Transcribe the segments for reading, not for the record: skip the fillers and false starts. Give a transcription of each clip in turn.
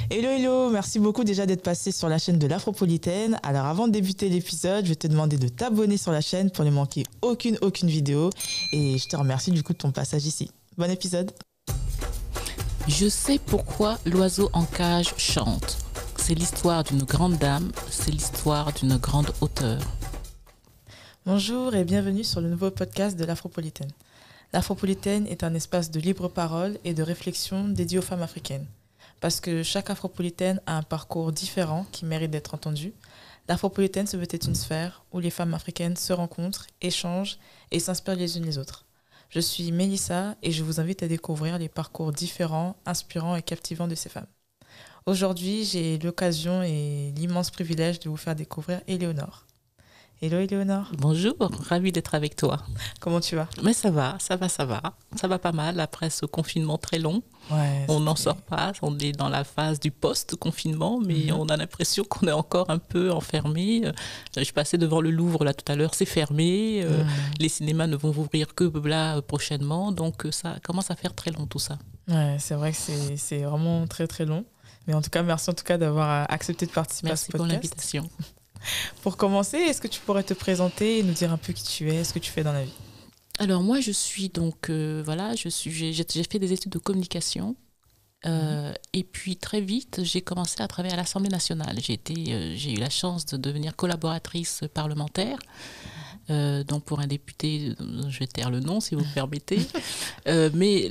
Hello, hello, merci beaucoup déjà d'être passé sur la chaîne de l'Afropolitaine. Alors avant de débuter l'épisode, je vais te demander de t'abonner sur la chaîne pour ne manquer aucune vidéo. Et je te remercie du coup de ton passage ici. Bon épisode. Je sais pourquoi l'oiseau en cage chante. C'est l'histoire d'une grande dame, c'est l'histoire d'une grande auteure. Bonjour et bienvenue sur le nouveau podcast de l'Afropolitaine. L'Afropolitaine est un espace de libre parole et de réflexion dédié aux femmes africaines. Parce que chaque Afropolitaine a un parcours différent qui mérite d'être entendu, l'Afropolitaine se veut être une sphère où les femmes africaines se rencontrent, échangent et s'inspirent les unes les autres. Je suis Mélissa et je vous invite à découvrir les parcours différents, inspirants et captivants de ces femmes. Aujourd'hui, j'ai l'occasion et l'immense privilège de vous faire découvrir Éléonore. Hello Éléonore. Bonjour, ravie d'être avec toi. Comment tu vas? Mais ça va pas mal après ce confinement très long. Ouais, on n'en sort pas, on est dans la phase du post-confinement, mais on a l'impression qu'on est encore un peu enfermé. Je passais devant le Louvre là tout à l'heure, c'est fermé, les cinémas ne vont rouvrir que là prochainement, donc ça commence à faire très long tout ça. Ouais, c'est vrai que c'est vraiment très très long, mais en tout cas merci d'avoir accepté de participer à ce podcast. Merci pour l'invitation. Pour commencer, est-ce que tu pourrais te présenter et nous dire un peu qui tu es, ce que tu fais dans la vie? Alors moi, je suis donc, j'ai fait des études de communication et puis très vite, j'ai commencé à travailler à l'Assemblée nationale. J'ai eu la chance de devenir collaboratrice parlementaire. Donc pour un député, je vais taire le nom si vous me permettez. Mais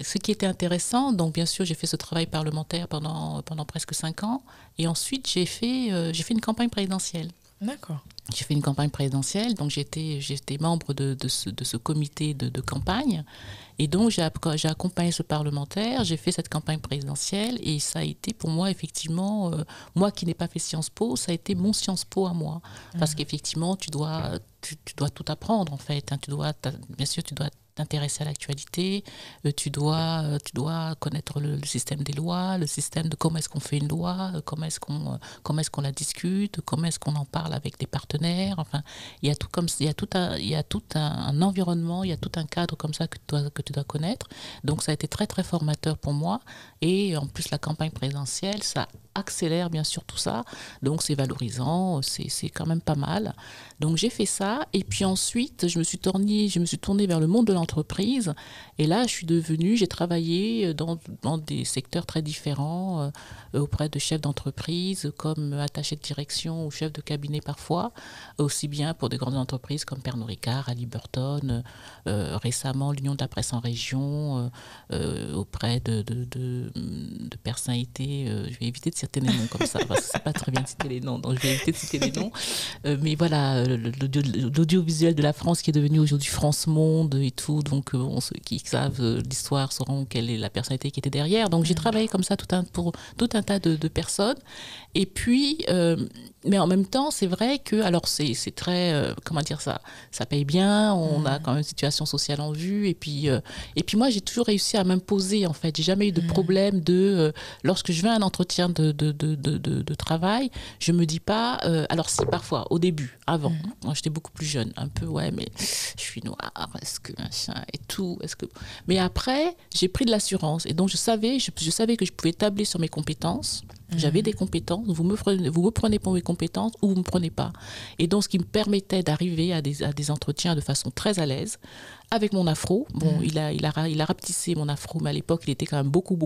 ce qui était intéressant, donc bien sûr j'ai fait ce travail parlementaire pendant presque 5 ans, et ensuite j'ai fait une campagne présidentielle. D'accord. J'ai fait une campagne présidentielle, donc j'étais membre de ce comité de campagne, et donc j'ai accompagné ce parlementaire, j'ai fait cette campagne présidentielle, et ça a été pour moi effectivement, moi qui n'ai pas fait Sciences Po, ça a été mon Sciences Po à moi, parce qu'effectivement tu dois tout apprendre en fait, hein. Bien sûr tu dois t'intéresser à l'actualité, tu dois connaître le système des lois, le système de comment est-ce qu'on fait une loi, comment est-ce qu'on la discute, comment est-ce qu'on en parle avec des partenaires. Enfin, il y a tout un environnement, il y a tout un cadre comme ça que tu dois connaître. Donc ça a été très très formateur pour moi, et en plus la campagne présidentielle, ça accélère bien sûr tout ça, donc c'est valorisant, c'est quand même pas mal. Donc j'ai fait ça, et puis ensuite je me suis tournée vers le monde de l'entreprise, et là j'ai travaillé dans des secteurs très différents, auprès de chefs d'entreprise comme attaché de direction ou chef de cabinet parfois, aussi bien pour des grandes entreprises comme Pernod Ricard, Halliburton, récemment l'Union de la presse en région, auprès de personnalités, je vais éviter de citer les noms comme ça parce que c'est pas très bien de citer les noms, donc je vais éviter de citer les noms, mais voilà, l'audiovisuel de la France qui est devenu aujourd'hui France Monde et tout, donc ceux qui savent l'histoire sauront quelle est la personnalité qui était derrière. Donc j'ai travaillé comme ça pour tout un tas de personnes, et puis mais en même temps c'est vrai que alors c'est très comment dire, ça paye bien, on a quand même une situation sociale en vue, et puis moi j'ai toujours réussi à m'imposer en fait. J'ai jamais eu de problème lorsque je vais à un entretien de travail, je me dis pas alors si parfois au début, avant, quand j'étais beaucoup plus jeune, un peu mais je suis noire, est-ce que machin et tout, mais après j'ai pris de l'assurance, et donc je savais que je pouvais tabler sur mes compétences. J'avais des compétences, vous me prenez pour mes compétences ou vous me prenez pas. Et donc ce qui me permettait d'arriver à des entretiens de façon très à l'aise avec mon afro. Bon, il a rapetissé mon afro, mais à l'époque il était quand même beaucoup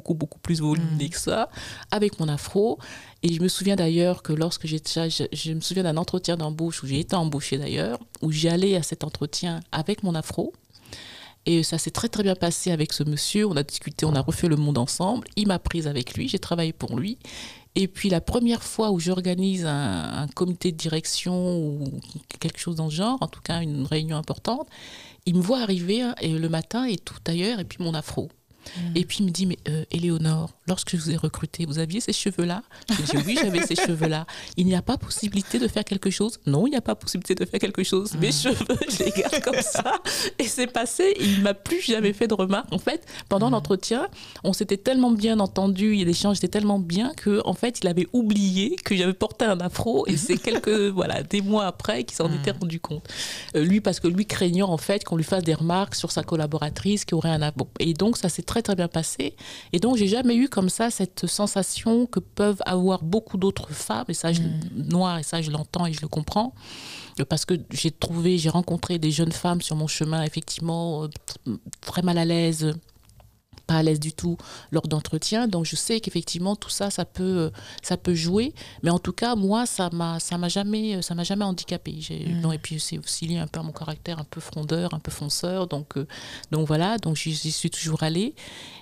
plus volumineux que ça, avec mon afro. Et je me souviens d'ailleurs que lorsque je me souviens d'un entretien d'embauche où j'ai été embauchée d'ailleurs, où j'y allais à cet entretien avec mon afro. Et ça s'est très très bien passé avec ce monsieur, on a discuté, on a refait le monde ensemble, il m'a prise avec lui, j'ai travaillé pour lui. Et puis la première fois où j'organise un comité de direction ou quelque chose dans ce genre, en tout cas une réunion importante, il me voit arriver le matin et tout ailleurs, et puis mon afro. Et puis il me dit, mais Éléonore, lorsque je vous ai recruté, vous aviez ces cheveux-là? J'ai dit oui, j'avais ces cheveux-là. Il n'y a pas possibilité de faire quelque chose? Non, il n'y a pas possibilité de faire quelque chose. Mes cheveux, je les garde comme ça. Et c'est passé, il ne m'a plus jamais fait de remarques. En fait, pendant l'entretien, on s'était tellement bien entendu, l'échange était tellement bien qu'en fait, il avait oublié que j'avais porté un afro, et c'est des mois après qu'il s'en était rendu compte. Parce que lui craignant en fait qu'on lui fasse des remarques sur sa collaboratrice qui aurait un afro. Et donc, ça s'est très très bien passé. Et donc j'ai jamais eu comme ça cette sensation que peuvent avoir beaucoup d'autres femmes, et ça noires, et ça je l'entends et je le comprends, parce que j'ai rencontré des jeunes femmes sur mon chemin, effectivement, très mal à l'aise, pas à l'aise du tout lors d'entretiens. Donc je sais qu'effectivement tout ça, ça peut jouer. Mais en tout cas, moi, ça m'a jamais handicapée. Et puis c'est aussi lié un peu à mon caractère un peu frondeur, un peu fonceur. Donc voilà, donc j'y suis toujours allée.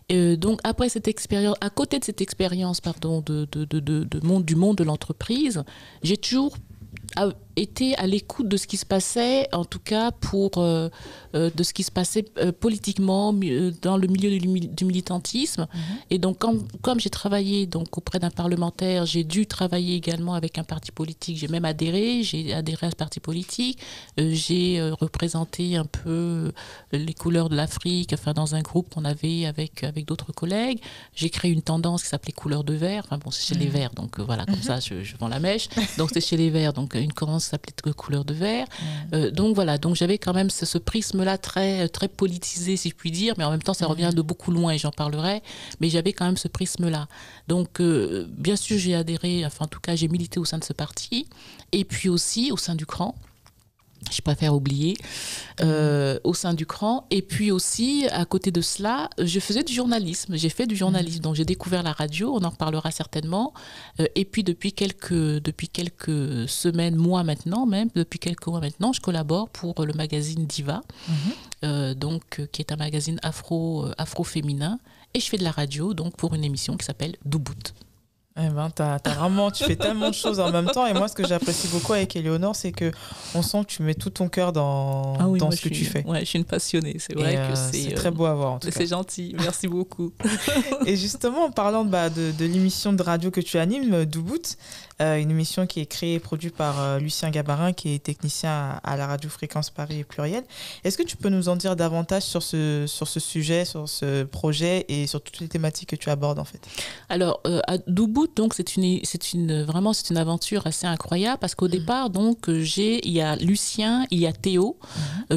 Donc après cette expérience, à côté de cette expérience, pardon, du monde de l'entreprise, j'ai toujours été à l'écoute de ce qui se passait, en tout cas de ce qui se passait politiquement dans le milieu du militantisme. Et donc, comme j'ai travaillé donc, auprès d'un parlementaire, j'ai dû travailler également avec un parti politique. J'ai même adhéré à ce parti politique. J'ai représenté un peu les couleurs de l'Afrique, enfin, dans un groupe qu'on avait avec d'autres collègues. J'ai créé une tendance qui s'appelait Couleurs de Vert. Enfin bon, c'est chez les Verts, donc voilà, comme ça, je vends la mèche. Donc, c'est chez les Verts, donc une tendance qui s'appelait Couleurs de Vert. Donc voilà, donc j'avais quand même ce prisme-là très, très politisé, si je puis dire, mais en même temps, ça revient de beaucoup loin et j'en parlerai, mais j'avais quand même ce prisme-là. Donc, bien sûr, j'ai adhéré, enfin, en tout cas, j'ai milité au sein de ce parti, et puis aussi au sein du CRAN. Je préfère oublier, au sein du CRAN. Et puis aussi, à côté de cela, je faisais du journalisme. J'ai fait du journalisme. Donc, j'ai découvert la radio, on en reparlera certainement. Et puis, depuis quelques semaines, depuis quelques mois maintenant, je collabore pour le magazine Diva, qui est un magazine afro-féminin. Et je fais de la radio, donc, pour une émission qui s'appelle Doubout. Eh ben, tu fais tellement de choses en même temps. Et moi, ce que j'apprécie beaucoup avec Éléonore, c'est qu'on sent que tu mets tout ton cœur dans ce que tu fais. Ouais, je suis une passionnée. C'est vrai que c'est très beau à voir, en tout cas. C'est gentil. Merci beaucoup. Et justement, en parlant de l'émission de radio que tu animes, Doubout, une émission qui est créée et produite par Lucien Gabarin, qui est technicien à la radio Fréquence Paris Pluriel. Est-ce que tu peux nous en dire davantage sur ce sujet, sur ce projet et sur toutes les thématiques que tu abordes, en fait? Alors, à Doubout, donc c'est une aventure assez incroyable, parce qu'au départ, donc il y a Lucien, il y a Théo,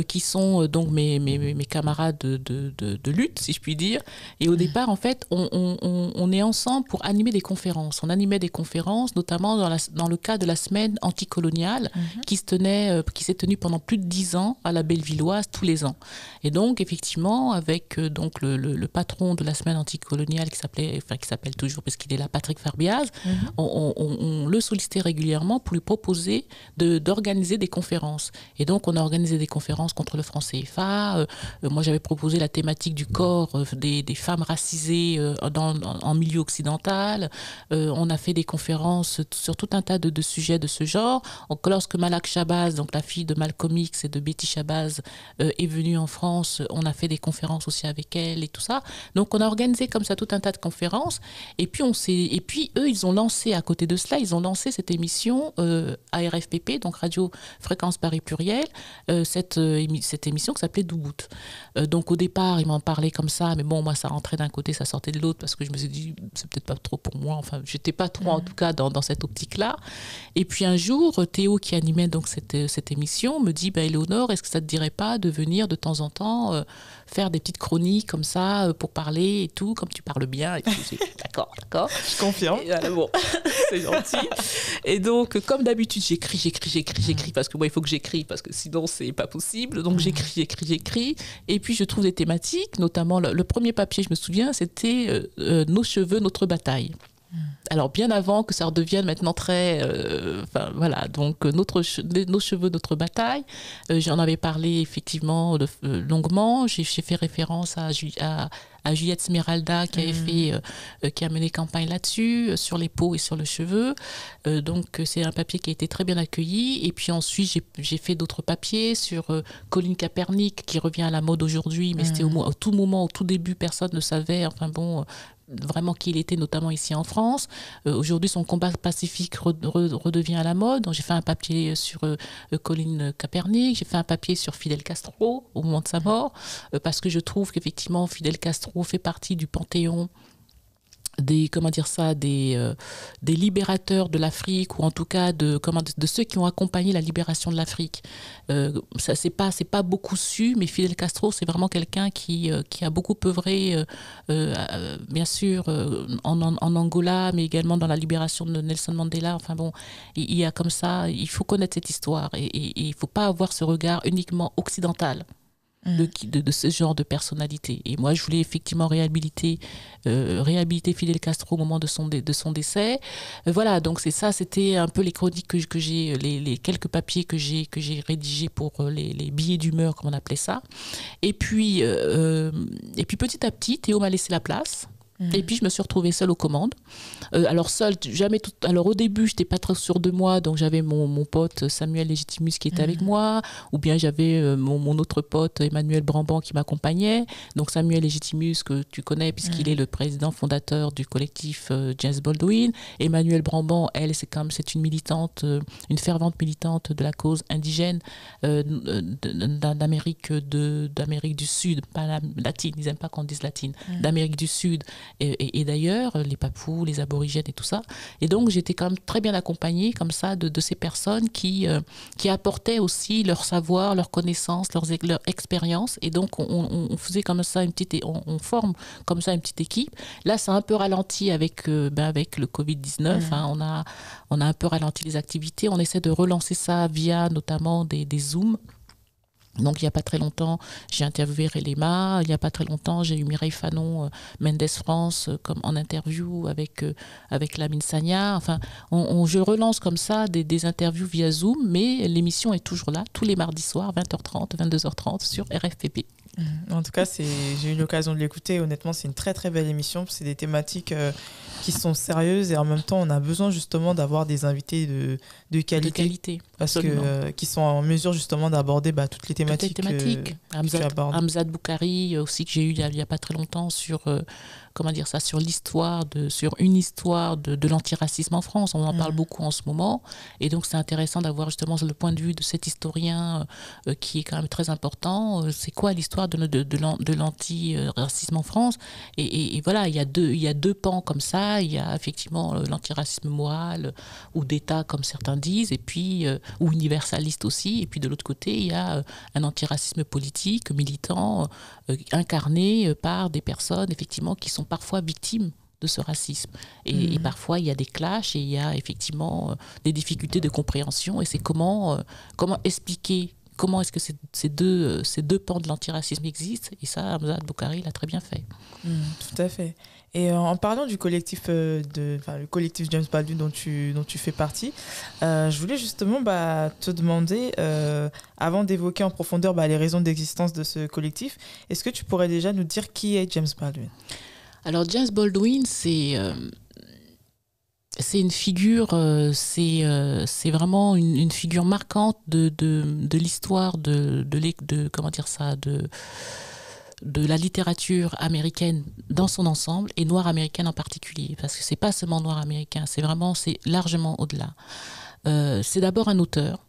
qui sont donc mes camarades de lutte, si je puis dire. Et au départ, en fait, on est ensemble pour animer des conférences. On animait des conférences, notamment dans le cadre de la semaine anticoloniale, qui s'est tenue pendant plus de 10 ans à la Bellevilloise tous les ans. Et donc, effectivement, avec donc le patron de la semaine anticoloniale qui s'appelle toujours, parce qu'il est là, Patrick Farbiaz, on le sollicitait régulièrement pour lui proposer d'organiser des conférences. Et donc, on a organisé des conférences contre le franc CFA. Moi, j'avais proposé la thématique du corps des femmes racisées en milieu occidental. On a fait des conférences sur tout un tas de sujets de ce genre. Donc, lorsque Malak Shabazz, donc la fille de Malcolm X et de Betty Shabazz, est venue en France, on a fait des conférences aussi avec elle et tout ça. Donc, on a organisé comme ça tout un tas de conférences. Et puis, eux, ils ont lancé, à côté de cela, cette émission ARFPP, donc Radio Fréquence Paris Pluriel, cette émission qui s'appelait Doubout. Donc, au départ, ils m'en parlaient comme ça, mais bon, moi, ça rentrait d'un côté, ça sortait de l'autre, parce que je me suis dit, c'est peut-être pas trop pour moi. Enfin, j'étais pas trop, en tout cas, dans cette optique-là. Et puis, un jour, Théo, qui animait donc cette émission, me dit, Éléonore, est-ce que ça te dirait pas de venir de temps en temps faire des petites chroniques comme ça pour parler et tout, comme tu parles bien. Et puis, d'accord. Je confirme. Bon, c'est gentil. Et donc, comme d'habitude, j'écris, parce que moi, il faut que j'écris, parce que sinon, c'est pas possible. Donc, j'écris. Et puis, je trouve des thématiques, notamment le premier papier, je me souviens, c'était Nos cheveux, notre bataille. Alors, bien avant que ça redevienne maintenant très... voilà, donc nos cheveux, notre bataille. J'en avais parlé effectivement longuement. J'ai fait référence à Juliette Smeralda qui a mené campagne là-dessus, sur les peaux et sur le cheveu. Donc, c'est un papier qui a été très bien accueilli. Et puis ensuite, j'ai fait d'autres papiers sur Colin Kaepernick, qui revient à la mode aujourd'hui, mais c'était au tout début, personne ne savait, vraiment qui il était, notamment ici en France. Aujourd'hui, son combat pacifique redevient à la mode. Donc, j'ai fait un papier sur Colin Kaepernick, j'ai fait un papier sur Fidel Castro au moment de sa mort, parce que je trouve qu'effectivement, Fidel Castro fait partie du panthéon comment dire ça, des libérateurs de l'Afrique, ou en tout cas de ceux qui ont accompagné la libération de l'Afrique. Ça c'est pas beaucoup su, mais Fidel Castro, c'est vraiment quelqu'un qui a beaucoup œuvré, bien sûr, en Angola, mais également dans la libération de Nelson Mandela. Enfin bon, il y a comme ça, il faut connaître cette histoire, et il faut pas avoir ce regard uniquement occidental de ce genre de personnalité. Et moi, je voulais effectivement réhabiliter Fidel Castro au moment de son décès. Voilà, donc c'était un peu les chroniques que j'ai, les quelques papiers que j'ai rédigés pour les billets d'humeur, comme on appelait ça. Et puis petit à petit, Théo m'a laissé la place. Et puis je me suis retrouvée seule aux commandes. Alors seule, jamais tout. Alors au début, j'étais pas très sûre de moi, donc j'avais mon pote Samuel Légitimus qui était avec moi, ou bien j'avais mon autre pote Emmanuel Brambant qui m'accompagnait. Donc Samuel Légitimus, que tu connais puisqu'il est le président fondateur du collectif James Baldwin. Emmanuel Brambant, elle, c'est une militante, une fervente militante de la cause indigène d'Amérique du Sud, pas latine, ils n'aiment pas qu'on dise latine, d'Amérique du Sud. Et d'ailleurs, les Papous, les aborigènes et tout ça. Et donc, j'étais quand même très bien accompagnée comme ça de ces personnes qui apportaient aussi leur savoir, leur connaissance, leur expérience. Et donc, on faisait comme ça on forme comme ça une petite équipe. Là, ça a un peu ralenti avec le Covid-19. Hein, on a un peu ralenti les activités. On essaie de relancer ça via notamment des Zooms. Donc, il n'y a pas très longtemps, j'ai interviewé Relema. Il n'y a pas très longtemps, j'ai eu Mireille Fanon, Mendes France, comme en interview avec Lamine Sagna. Enfin, je relance comme ça des interviews via Zoom, mais l'émission est toujours là, tous les mardis soirs, 20h30, 22h30 sur RFPP. En tout cas, j'ai eu l'occasion de l'écouter. Honnêtement, c'est une très très belle émission. C'est des thématiques qui sont sérieuses, et en même temps, on a besoin justement d'avoir des invités de qualité. Parce que qui sont en mesure justement d'aborder toutes les thématiques. Hamzat Boukari aussi, que j'ai eu il y a pas très longtemps sur sur une histoire de l'antiracisme en France. On en parle beaucoup en ce moment, et donc c'est intéressant d'avoir justement le point de vue de cet historien qui est quand même très important. C'est quoi l'histoire de l'antiracisme en France? Et voilà, il y a deux pans comme ça. Il y a effectivement l'antiracisme moral ou d'État, comme certains disent, et puis ou universaliste aussi. Et puis de l'autre côté, il y a un antiracisme politique, militant, incarné par des personnes effectivement qui sont parfois victimes de ce racisme. Et parfois, il y a des clashs, et il y a effectivement des difficultés de compréhension. Et c'est comment expliquer, comment est-ce que ces deux pans de l'antiracisme existent. Et ça, Hamzat Boukari l'a très bien fait. Tout à fait. Et en parlant du collectif, le collectif James Baldwin dont tu fais partie, je voulais justement te demander, avant d'évoquer en profondeur les raisons d'existence de ce collectif, est-ce que tu pourrais déjà nous dire qui est James Baldwin? Alors James Baldwin, c'est une figure, c'est vraiment une figure marquante de l'histoire de la littérature américaine dans son ensemble, et noire américaine en particulier, parce que c'est pas seulement noir américain, c'est largement au-delà. C'est d'abord un auteur.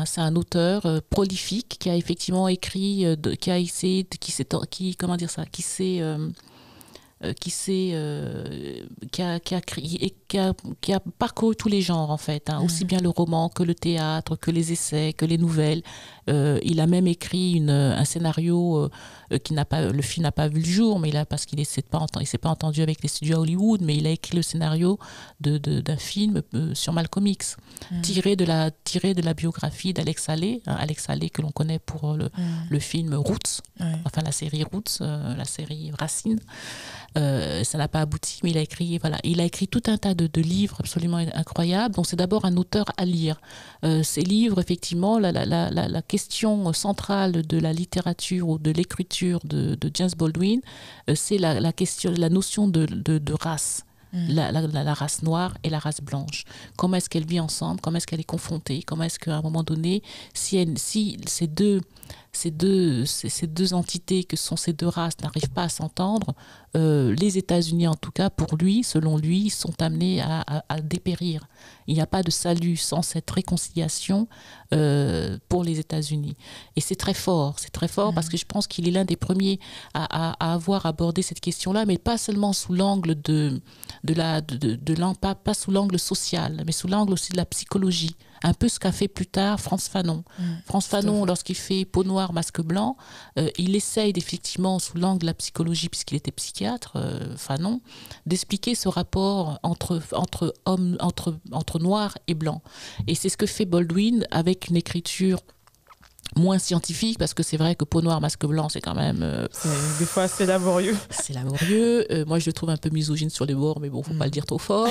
C'est un auteur prolifique qui a effectivement écrit, qui a parcouru tous les genres en fait, aussi bien le roman que le théâtre, que les essais, que les nouvelles. Il a même écrit un scénario le film n'a pas vu le jour, mais parce qu'il s'est pas entendu avec les studios à Hollywood, mais il a écrit le scénario d'un film sur Malcolm X, tiré de la biographie d'Alex Haley, Alex Haley que l'on connaît pour le film Roots, enfin la série Roots, la série Racine. Ça n'a pas abouti, mais il a écrit tout un tas de livres absolument incroyables. Donc c'est d'abord un auteur à lire. Ces livres, effectivement, la question centrale de la littérature ou de l'écriture de James Baldwin, c'est la notion de race. la race noire et la race blanche. Comment est-ce qu'elle vit ensemble? Comment est-ce qu'elle est confrontée? Comment est-ce qu'à un moment donné, si ces deux entités que sont ces deux races n'arrivent pas à s'entendre, les États-Unis en tout cas, pour lui, selon lui, sont amenés à dépérir. Il n'y a pas de salut sans cette réconciliation pour les États-Unis. Et c'est très fort parce que je pense qu'il est l'un des premiers à avoir abordé cette question-là, mais pas seulement sous l'angle pas sous l'angle social, mais sous l'angle aussi de la psychologie. Un peu ce qu'a fait plus tard Frantz Fanon. Frantz Fanon, lorsqu'il fait Peau noire, masque blanc, il essaye effectivement, sous l'angle de la psychologie, puisqu'il était psychiatre, Fanon, d'expliquer ce rapport entre noir et blanc. Et c'est ce que fait Baldwin avec une écriture moins scientifique, parce que c'est vrai que Peau noire, masque blanc, c'est quand même... c'est des fois assez laborieux. C'est laborieux. Moi, je le trouve un peu misogyne sur les bords, mais bon, faut pas le dire trop fort.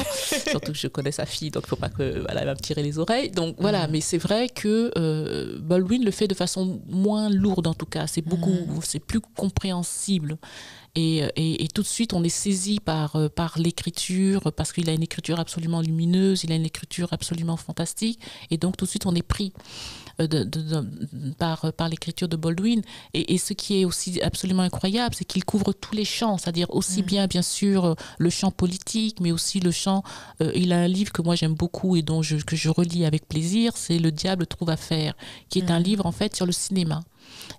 Surtout que je connais sa fille, donc faut pas que elle va me tirer les oreilles. Donc voilà, mais c'est vrai que Baldwin le fait de façon moins lourde, en tout cas. C'est c'est plus compréhensible. Et tout de suite, on est saisi par l'écriture, parce qu'il a une écriture absolument lumineuse, il a une écriture absolument fantastique. Et donc, tout de suite, on est pris par l'écriture de Baldwin. Et ce qui est aussi absolument incroyable, c'est qu'il couvre tous les champs, c'est-à-dire aussi bien sûr, le champ politique, mais aussi le champ... il a un livre que moi j'aime beaucoup et que je relis avec plaisir, c'est Le diable trouve à faire, qui est un livre en fait sur le cinéma.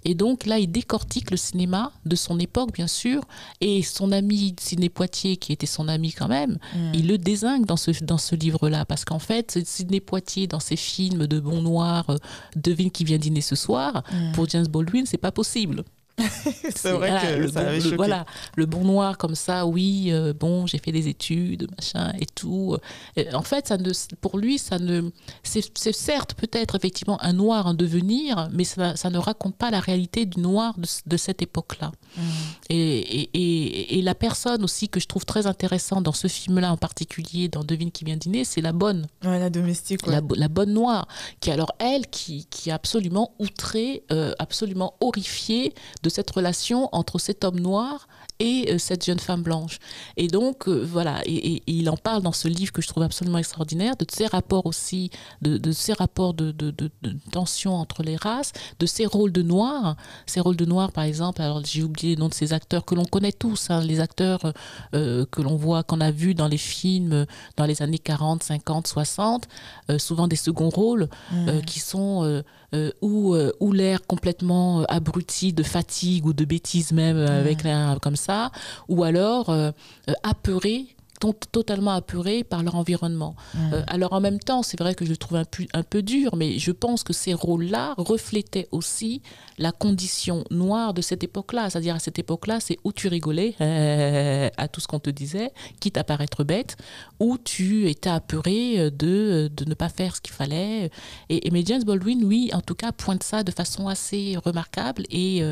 Et donc là, il décortique le cinéma de son époque, bien sûr, et son ami Sidney Poitier, qui était son ami quand même, il le dézingue dans ce livre-là, parce qu'en fait, Sidney Poitier, dans ses films de Bon Noir, Devine qui vient dîner ce soir, pour James Baldwin, c'est pas possible. C'est vrai que ça avait choqué. Voilà, le bon noir comme ça, oui, bon, j'ai fait des études, machin et tout. En fait, pour lui, c'est certes peut-être effectivement un noir en devenir, mais ça ne raconte pas la réalité du noir de cette époque-là. Et la personne aussi que je trouve très intéressante dans ce film-là en particulier, dans Devine qui vient dîner, c'est la bonne. Ouais, la domestique. Ouais. La bonne noire, qui alors elle, qui est absolument outrée, absolument horrifiée de cette relation entre cet homme noir et cette jeune femme blanche. Et donc, voilà, et il en parle dans ce livre que je trouve absolument extraordinaire, de ces rapports aussi, de ces rapports de tension entre les races, de ces rôles de noirs. Ces rôles de noirs, par exemple, alors j'ai oublié le nom de ces acteurs que l'on connaît tous, hein, les acteurs que l'on voit, qu'on a vus dans les films dans les années 40, 50, 60, souvent des seconds rôles qui sont... ou l'air complètement abruti de fatigue ou de bêtise même, avec l'air comme ça, ou alors apeuré, totalement apeurés par leur environnement. Alors en même temps, c'est vrai que je le trouve un peu dur, mais je pense que ces rôles-là reflétaient aussi la condition noire de cette époque-là. C'est-à-dire à cette époque-là, c'est où tu rigolais à tout ce qu'on te disait, quitte à paraître bête, ou tu étais apeuré de ne pas faire ce qu'il fallait. Mais James Baldwin, lui, en tout cas, pointe ça de façon assez remarquable et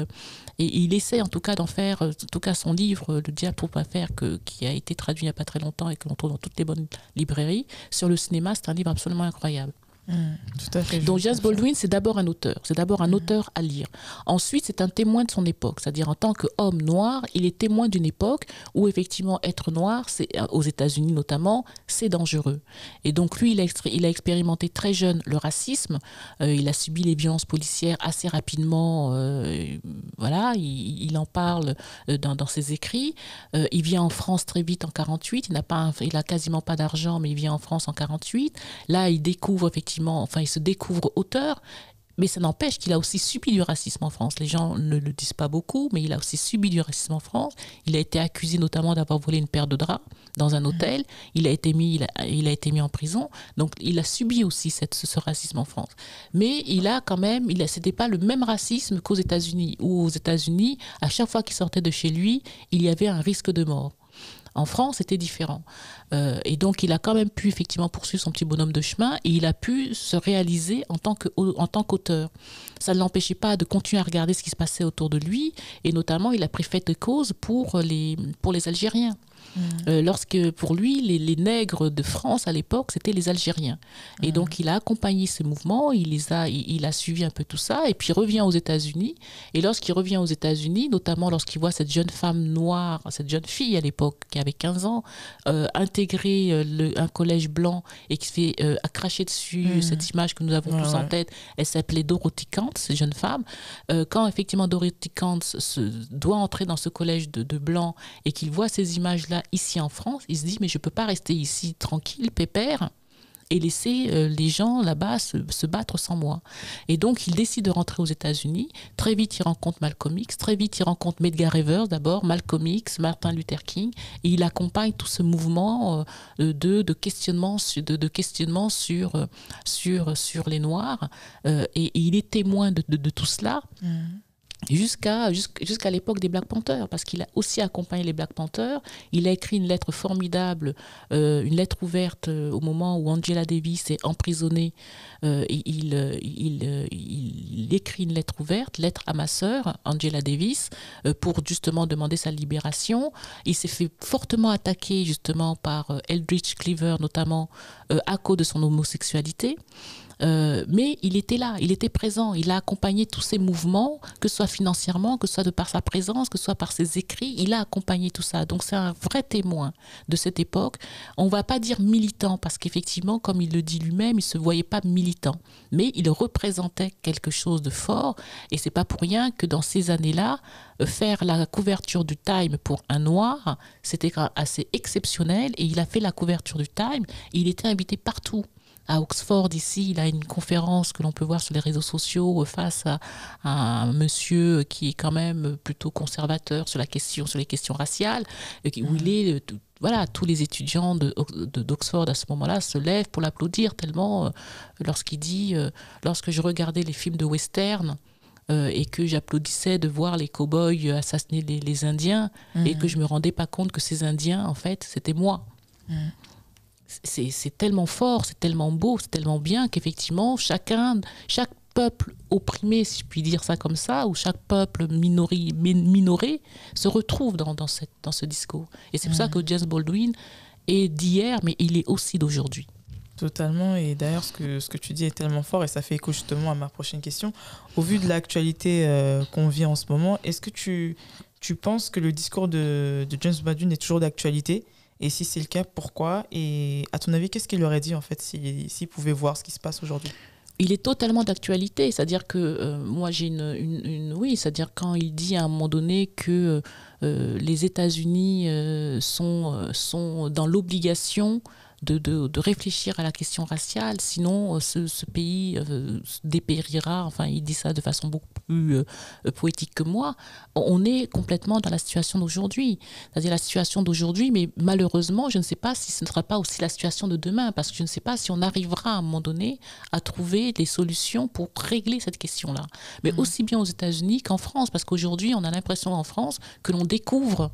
il essaie en tout cas d'en faire, en tout cas son livre Le diable trouve à faire, qui a été traduit il n'y a pas très longtemps et que l'on trouve dans toutes les bonnes librairies, sur le cinéma, c'est un livre absolument incroyable. Tout à fait. Donc James Baldwin, c'est d'abord un auteur, à lire. Ensuite, c'est un témoin de son époque, c'est-à-dire en tant qu'homme noir, il est témoin d'une époque où effectivement être noir, aux États-Unis notamment, c'est dangereux. Et donc lui, il a expérimenté très jeune le racisme, il a subi les violences policières assez rapidement, voilà, il en parle dans ses écrits. Il vient en France très vite en 48, il a quasiment pas d'argent, mais il vient en France en 48. Là, il découvre effectivement, il se découvre auteur, mais ça n'empêche qu'il a aussi subi du racisme en France. Les gens ne le disent pas beaucoup, mais il a aussi subi du racisme en France. Il a été accusé notamment d'avoir volé une paire de draps dans un hôtel. Il a été mis en prison. Donc il a subi aussi ce racisme en France. Mais c'était pas le même racisme qu'aux États-Unis, où aux États-Unis, à chaque fois qu'il sortait de chez lui, il y avait un risque de mort. En France, c'était différent. Et donc, il a quand même pu effectivement poursuivre son petit bonhomme de chemin et il a pu se réaliser en tant qu'auteur. Ça ne l'empêchait pas de continuer à regarder ce qui se passait autour de lui et notamment, il a pris fait de cause pour les Algériens. Lorsque, pour lui, les nègres de France à l'époque, c'était les Algériens. Et donc, il a accompagné ces mouvements, il a suivi un peu tout ça, et puis il revient aux États-Unis. Et lorsqu'il revient aux États-Unis, notamment lorsqu'il voit cette jeune femme noire, cette jeune fille à l'époque, qui avait 15 ans, intégrer un collège blanc et qui se fait cracher dessus, cette image que nous avons tous en tête, elle s'appelait Dorothy Kant, cette jeune femme. Quand effectivement Dorothy Kant doit entrer dans ce collège de blancs et qu'il voit ces images-là ici en France, il se dit mais je ne peux pas rester ici tranquille, pépère, et laisser les gens là-bas se battre sans moi. Et donc, il décide de rentrer aux États-Unis. Très vite, il rencontre Malcolm X. Très vite, il rencontre Medgar Evers d'abord, Malcolm X, Martin Luther King. Et il accompagne tout ce mouvement de questionnement, sur les Noirs. Et il est témoin de tout cela. Jusqu'à l'époque des Black Panthers, parce qu'il a aussi accompagné les Black Panthers. Il a écrit une lettre formidable, une lettre ouverte au moment où Angela Davis est emprisonnée. Il écrit une lettre ouverte, lettre à ma sœur, Angela Davis, pour justement demander sa libération. Il s'est fait fortement attaquer justement par Eldridge Cleaver, notamment à cause de son homosexualité. Mais il était là, il était présent, il a accompagné tous ces mouvements, que ce soit financièrement, que ce soit de par sa présence, que ce soit par ses écrits, il a accompagné tout ça. Donc c'est un vrai témoin de cette époque. On ne va pas dire militant, parce qu'effectivement, comme il le dit lui-même, il ne se voyait pas militant, mais il représentait quelque chose de fort, et c'est pas pour rien que dans ces années-là, faire la couverture du Time pour un Noir, c'était assez exceptionnel, et il a fait la couverture du Time, et il était invité partout. À Oxford, ici, il a une conférence que l'on peut voir sur les réseaux sociaux face à un monsieur qui est quand même plutôt conservateur sur les questions raciales, où il est... Voilà, tous les étudiants d'Oxford à ce moment-là se lèvent pour l'applaudir tellement lorsqu'il dit lorsque je regardais les films de western et que j'applaudissais de voir les cow-boys assassiner les Indiens et que je me rendais pas compte que ces Indiens, en fait, c'était moi. C'est tellement fort, c'est tellement beau, c'est tellement bien qu'effectivement, chaque peuple opprimé, si je puis dire ça comme ça, ou chaque peuple minoré se retrouve dans ce discours. Et c'est pour ça que James Baldwin est d'hier, mais il est aussi d'aujourd'hui. Totalement, et d'ailleurs ce que tu dis est tellement fort, et ça fait écho justement à ma prochaine question. Au vu de l'actualité qu'on vit en ce moment, est-ce que tu penses que le discours de James Baldwin est toujours d'actualité ? Et si c'est le cas, pourquoi ? Et à ton avis, qu'est-ce qu'il aurait dit en fait s'il pouvait voir ce qui se passe aujourd'hui ? Il est totalement d'actualité, c'est-à-dire que moi j'ai oui, c'est-à-dire quand il dit à un moment donné que les États-Unis sont dans l'obligation de réfléchir à la question raciale, sinon ce pays dépérira. Enfin, il dit ça de façon beaucoup plus poétique que moi. On est complètement dans la situation d'aujourd'hui, c'est-à-dire la situation d'aujourd'hui, mais malheureusement, je ne sais pas si ce ne sera pas aussi la situation de demain, parce que je ne sais pas si on arrivera à un moment donné à trouver des solutions pour régler cette question-là. Mais aussi bien aux États-Unis qu'en France, parce qu'aujourd'hui, on a l'impression en France que l'on découvre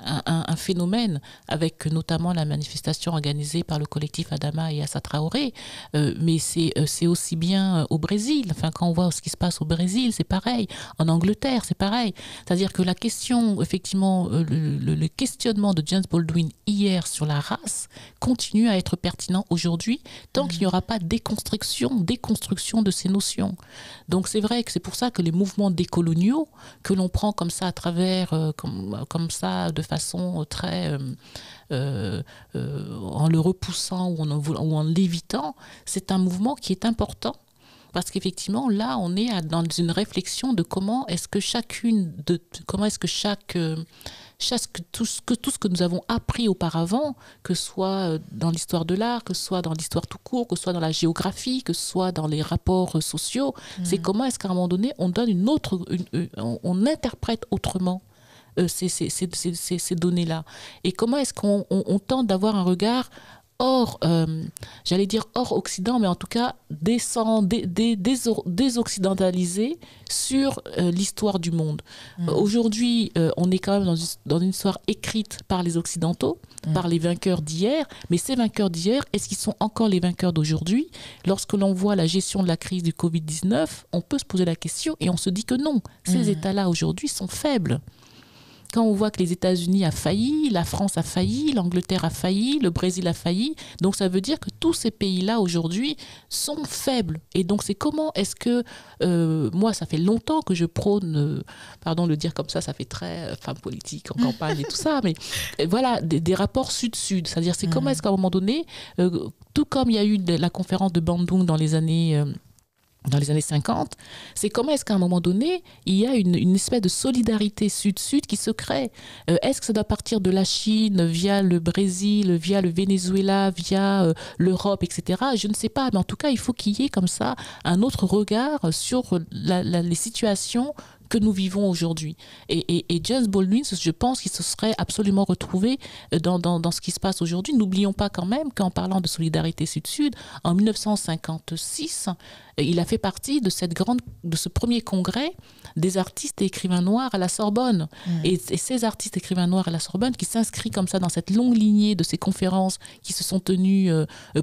un phénomène, avec notamment la manifestation organisée par le collectif Adama et Assa Traoré, mais c'est aussi bien au Brésil. Enfin, quand on voit ce qui se passe au Brésil, c'est pareil. En Angleterre, c'est pareil. C'est-à-dire que la question, effectivement, le questionnement de James Baldwin hier sur la race continue à être pertinent aujourd'hui, tant qu'il n'y aura pas déconstruction de ces notions. Donc c'est vrai que c'est pour ça que les mouvements décoloniaux que l'on prend comme ça à travers, comme ça, de façon très en le repoussant ou en l'évitant, c'est un mouvement qui est important, parce qu'effectivement là on est dans une réflexion de comment est-ce que tout ce que nous avons appris auparavant, que ce soit dans l'histoire de l'art, que ce soit dans l'histoire tout court, que ce soit dans la géographie, que ce soit dans les rapports sociaux, c'est comment est-ce qu'à un moment donné on donne on interprète autrement ces données-là. Et comment est-ce qu'on tente d'avoir un regard hors Occident, mais en tout cas désoccidentalisé sur l'histoire du monde. Aujourd'hui, on est quand même dans une histoire écrite par les Occidentaux, par les vainqueurs d'hier, mais ces vainqueurs d'hier, est-ce qu'ils sont encore les vainqueurs d'aujourd'hui ? Lorsque l'on voit la gestion de la crise du Covid-19, on peut se poser la question et on se dit que non, ces États-là aujourd'hui sont faibles. quand on voit que les États-Unis a failli, la France a failli, l'Angleterre a failli, le Brésil a failli, donc ça veut dire que tous ces pays-là aujourd'hui sont faibles. Et donc c'est comment est-ce que, moi ça fait longtemps que je prône, pardon de le dire comme ça fait très femme politique en campagne et tout ça, mais voilà, des rapports sud-sud, c'est-à-dire c'est comment est-ce qu'à un moment donné, tout comme il y a eu la conférence de Bandung dans les années 50, c'est comment est-ce qu'à un moment donné, il y a une espèce de solidarité sud-sud qui se crée. Est-ce que ça doit partir de la Chine, via le Brésil, via le Venezuela, via l'Europe, etc. Je ne sais pas, mais en tout cas, il faut qu'il y ait comme ça un autre regard sur les situations que nous vivons aujourd'hui. Et James Baldwin, je pense qu'il se serait absolument retrouvé dans ce qui se passe aujourd'hui. N'oublions pas quand même qu'en parlant de solidarité sud-sud, en 1956, il a fait partie de ce premier congrès des artistes et écrivains noirs à la Sorbonne. Et ces artistes et écrivains noirs à la Sorbonne qui s'inscrivent comme ça dans cette longue lignée de ces conférences qui se sont tenues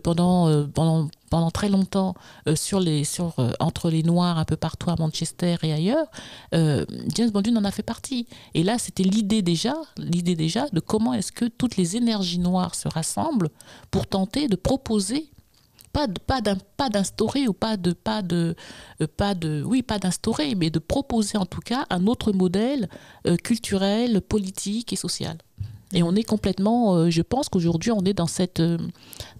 pendant très longtemps entre les Noirs un peu partout à Manchester et ailleurs, James Baldwin en a fait partie. Et là, c'était l'idée déjà de comment est-ce que toutes les énergies noires se rassemblent pour tenter de proposer pas d'instaurer ou pas d'instaurer, mais de proposer en tout cas un autre modèle culturel, politique et social. Et on est complètement, je pense qu'aujourd'hui on est dans cette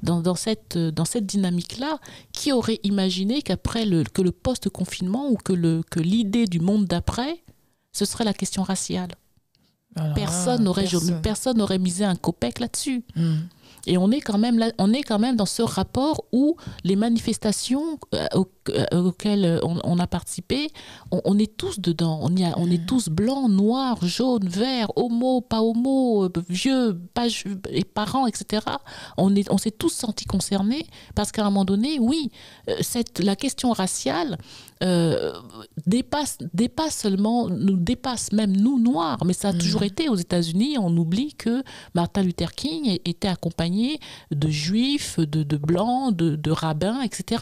dynamique-là. Qui aurait imaginé qu'après que le post-confinement ou que l'idée du monde d'après, ce serait la question raciale. Alors, personne n'aurait misé un copec là-dessus. Et on est quand même dans ce rapport où les manifestations auxquelles on a participé, on est tous dedans. On est tous blancs, noirs, jaunes, verts, homo, pas homo, vieux, pas et parents, etc. On s'est tous sentis concernés parce qu'à un moment donné, oui, la question raciale dépasse même nous noirs, mais ça a toujours été aux États-Unis. On oublie que Martin Luther King était accompagné de juifs, de blancs, de rabbins, etc.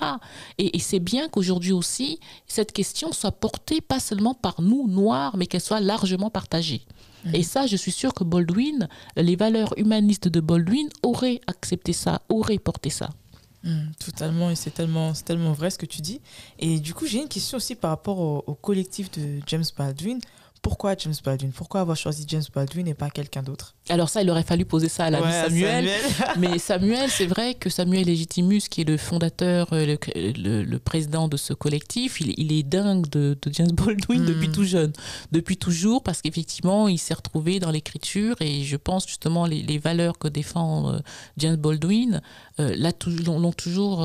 Et c'est bien qu'aujourd'hui aussi, cette question soit portée pas seulement par nous noirs, mais qu'elle soit largement partagée. Et ça, je suis sûre que Baldwin, les valeurs humanistes de Baldwin auraient accepté ça, auraient porté ça. Totalement, et c'est tellement vrai ce que tu dis. Et du coup, j'ai une question aussi par rapport au collectif de James Baldwin. Pourquoi James Baldwin ? Pourquoi avoir choisi James Baldwin et pas quelqu'un d'autre ? Alors ça, il aurait fallu poser ça à l'ami Samuel. Mais Samuel, c'est vrai que Samuel Legitimus, qui est le fondateur, le président de ce collectif, il est dingue de James Baldwin depuis tout jeune. Depuis toujours, parce qu'effectivement, il s'est retrouvé dans l'écriture et je pense justement les valeurs que défend James Baldwin l'ont toujours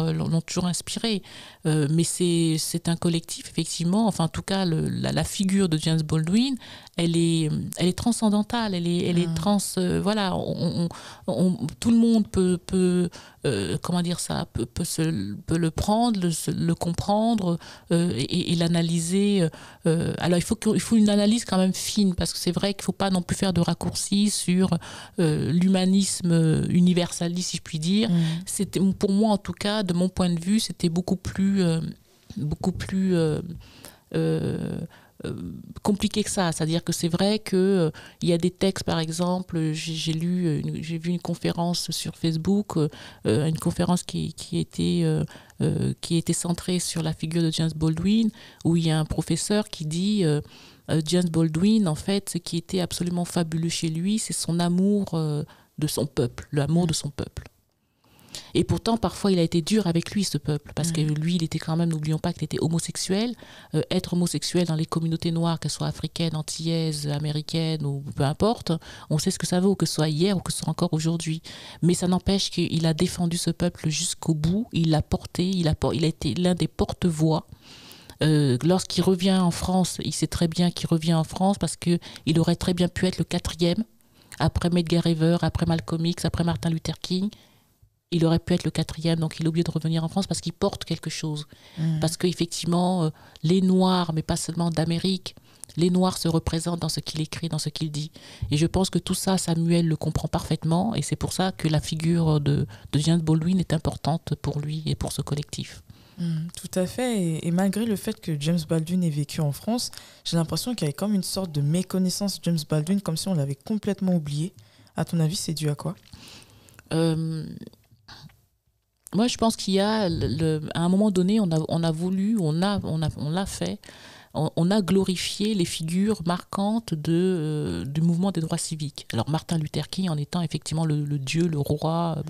inspiré. Mais c'est un collectif, effectivement. Enfin, en tout cas, la figure de James Baldwin, elle est transcendantale, elle est voilà, tout le monde peut comment dire ça, peut le prendre, le comprendre et l'analyser. Alors il faut une analyse quand même fine, parce que c'est vrai qu'il ne faut pas non plus faire de raccourcis sur l'humanisme universaliste, si je puis dire. C'était, pour moi en tout cas, de mon point de vue, c'était beaucoup plus compliqué que ça. C'est-à-dire que c'est vrai qu'il y a des textes, par exemple, j'ai vu une conférence sur Facebook, une conférence qui était centrée sur la figure de James Baldwin, où il y a un professeur qui dit James Baldwin, en fait, ce qui était absolument fabuleux chez lui, c'est son amour de son peuple, l'amour de son peuple. Et pourtant, parfois, il a été dur avec lui, ce peuple, parce que lui, il était quand même, n'oublions pas qu'il était homosexuel. Être homosexuel dans les communautés noires, qu'elles soient africaines, antillaises, américaines, ou peu importe, on sait ce que ça vaut, que ce soit hier ou que ce soit encore aujourd'hui. Mais ça n'empêche qu'il a défendu ce peuple jusqu'au bout, il l'a porté, il a été l'un des porte-voix. Lorsqu'il revient en France, il sait très bien qu'il revient en France parce qu'il aurait très bien pu être le 4e, après Medgar Evers, après Malcolm X, après Martin Luther King. Il aurait pu être le 4e, donc il est obligé de revenir en France parce qu'il porte quelque chose. Parce qu'effectivement, les Noirs, mais pas seulement d'Amérique, les Noirs se représentent dans ce qu'il écrit, dans ce qu'il dit. Et je pense que tout ça, Samuel le comprend parfaitement, et c'est pour ça que la figure de James Baldwin est importante pour lui et pour ce collectif. Tout à fait. Et malgré le fait que James Baldwin ait vécu en France, j'ai l'impression qu'il y avait comme une sorte de méconnaissance de James Baldwin, comme si on l'avait complètement oublié. À ton avis, c'est dû à quoi? Moi, je pense qu'il y a, à un moment donné, on a voulu, on l'a fait, on a glorifié les figures marquantes du mouvement des droits civiques. Alors, Martin Luther King en étant effectivement le dieu, le roi,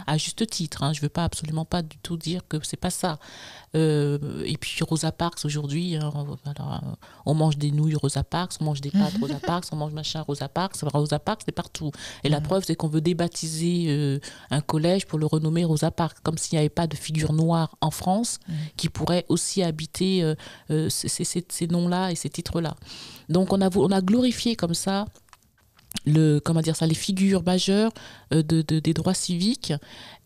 à juste titre. Je ne veux absolument pas du tout dire que c'est pas ça. Et puis Rosa Parks aujourd'hui, on mange des nouilles Rosa Parks, on mange des pâtes Rosa Parks, on mange machin Rosa Parks c'est partout. Et la preuve, c'est qu'on veut débaptiser un collège pour le renommer Rosa Parks, comme s'il n'y avait pas de figure noire en France qui pourrait aussi habiter ces noms-là et ces titres-là. Donc on a glorifié comme ça les figures majeures des droits civiques,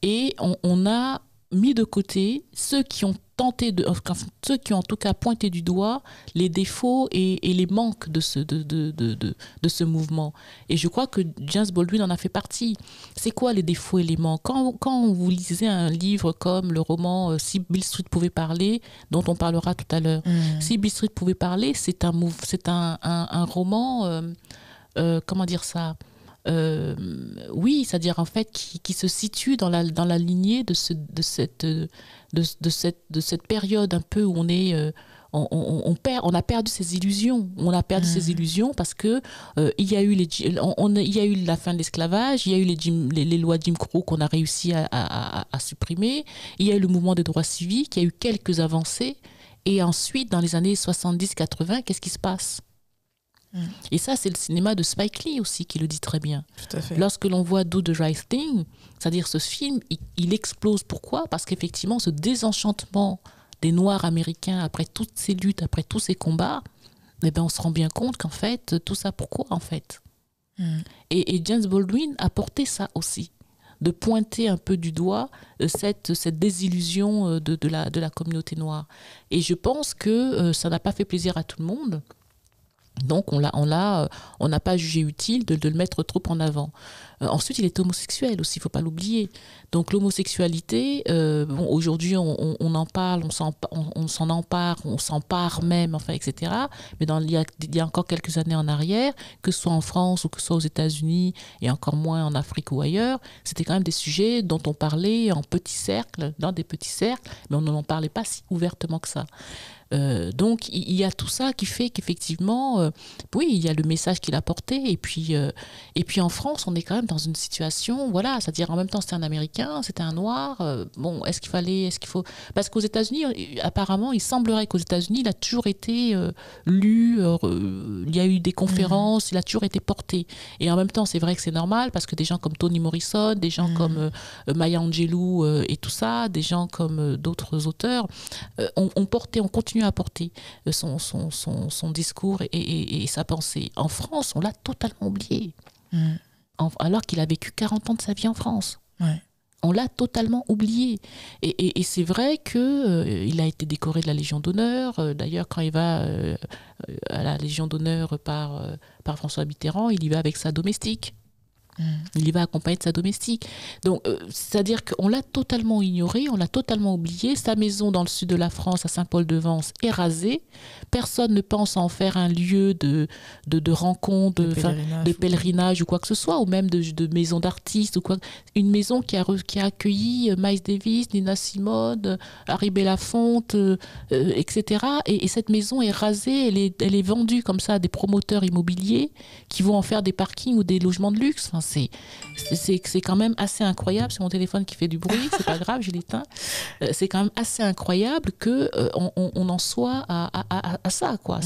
et on a mis de côté ceux qui ont en tout cas pointé du doigt les défauts et les manques de ce mouvement. Et je crois que James Baldwin en a fait partie. C'est quoi les défauts et les manques? Quand vous lisez un livre comme le roman Si Beale Street pouvait parler, dont on parlera tout à l'heure, Si Beale Street pouvait parler, c'est un roman, comment dire ça, oui, c'est-à-dire en fait qui se situe dans la lignée de cette période un peu où on a perdu ses illusions. On a perdu ses illusions parce que il y a eu la fin de l'esclavage, il y a eu les lois Jim Crow qu'on a réussi à supprimer, il y a eu le mouvement des droits civiques, il y a eu quelques avancées, et ensuite dans les années 70-80, qu'est-ce qui se passe? Et ça, c'est le cinéma de Spike Lee aussi qui le dit très bien. Tout à fait. Lorsque l'on voit Do the Right Thing, c'est-à-dire ce film, il explose. Pourquoi? Parce qu'effectivement, ce désenchantement des Noirs américains après toutes ces luttes, après tous ces combats, on se rend bien compte qu'en fait, tout ça, pourquoi en fait? Et James Baldwin a porté ça aussi, de pointer un peu du doigt cette désillusion de la communauté noire. Et je pense que ça n'a pas fait plaisir à tout le monde. Donc on n'a pas jugé utile de le mettre trop en avant. Ensuite, il est homosexuel aussi, il ne faut pas l'oublier. Donc l'homosexualité, aujourd'hui on en parle, on s'en empare, on s'empare même, enfin, etc. Mais il y a encore quelques années en arrière, que ce soit en France ou que ce soit aux États-Unis, et encore moins en Afrique ou ailleurs, c'était quand même des sujets dont on parlait en petits cercles, dans des petits cercles, mais on n'en parlait pas si ouvertement que ça. Donc il y a tout ça qui fait qu'effectivement, oui, il y a le message qu'il a porté, et puis en France, on est quand même dans une situation, voilà, c'est-à-dire en même temps c'était un Américain, c'était un Noir, est-ce qu'il faut, parce qu'aux États-Unis, apparemment, il semblerait qu'aux États-Unis, il a toujours été lu, il y a eu des conférences, il a toujours été porté, et en même temps, c'est vrai que c'est normal, parce que des gens comme Toni Morrison, des gens comme Maya Angelou et tout ça, des gens comme d'autres auteurs, on continue à porter son discours et sa pensée. En France, on l'a totalement oublié. Alors qu'il a vécu 40 ans de sa vie en France. Ouais. On l'a totalement oublié. Et c'est vrai qu'il a été décoré de la Légion d'honneur. D'ailleurs, quand il va à la Légion d'honneur par François Mitterrand, il y va avec sa domestique. Il y va accompagné de sa domestique. Donc, c'est-à-dire qu'on l'a totalement ignoré, on l'a totalement oublié. Sa maison dans le sud de la France, à Saint-Paul-de-Vence, est rasée. Personne ne pense en faire un lieu de rencontre, de pèlerinage ou quoi que ce soit, ou même de maison d'artistes ou quoi. Une maison qui a accueilli Miles Davis, Nina Simone, Harry Belafonte, etc. Et cette maison est rasée, elle est vendue comme ça à des promoteurs immobiliers qui vont en faire des parkings ou des logements de luxe. Enfin, c'est quand même assez incroyable. C'est mon téléphone qui fait du bruit, c'est pas grave, je l'éteins. C'est quand même assez incroyable que on en soit à ça, quoi.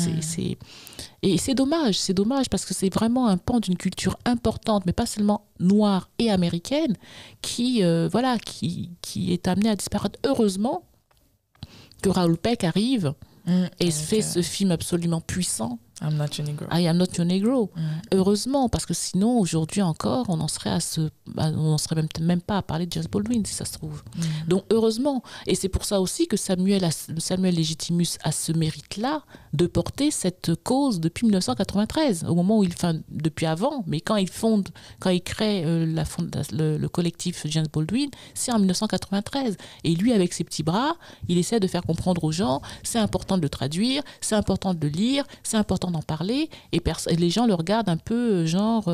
Et c'est dommage parce que c'est vraiment un pan d'une culture importante, mais pas seulement noire et américaine, qui est amenée à disparaître. Heureusement que Raoul Peck arrive et fait ce film absolument puissant I'm not your Negro. I am not your Negro. Heureusement, parce que sinon, aujourd'hui encore, on n'en serait même pas à parler de James Baldwin, si ça se trouve. Donc, heureusement. Et c'est pour ça aussi que Samuel Legitimus a ce mérite-là de porter cette cause depuis 1993, au moment où depuis avant, mais quand il crée le collectif James Baldwin, c'est en 1993. Et lui, avec ses petits bras, il essaie de faire comprendre aux gens, c'est important de le traduire, c'est important de le lire, c'est important d'en parler, et les gens le regardent un peu genre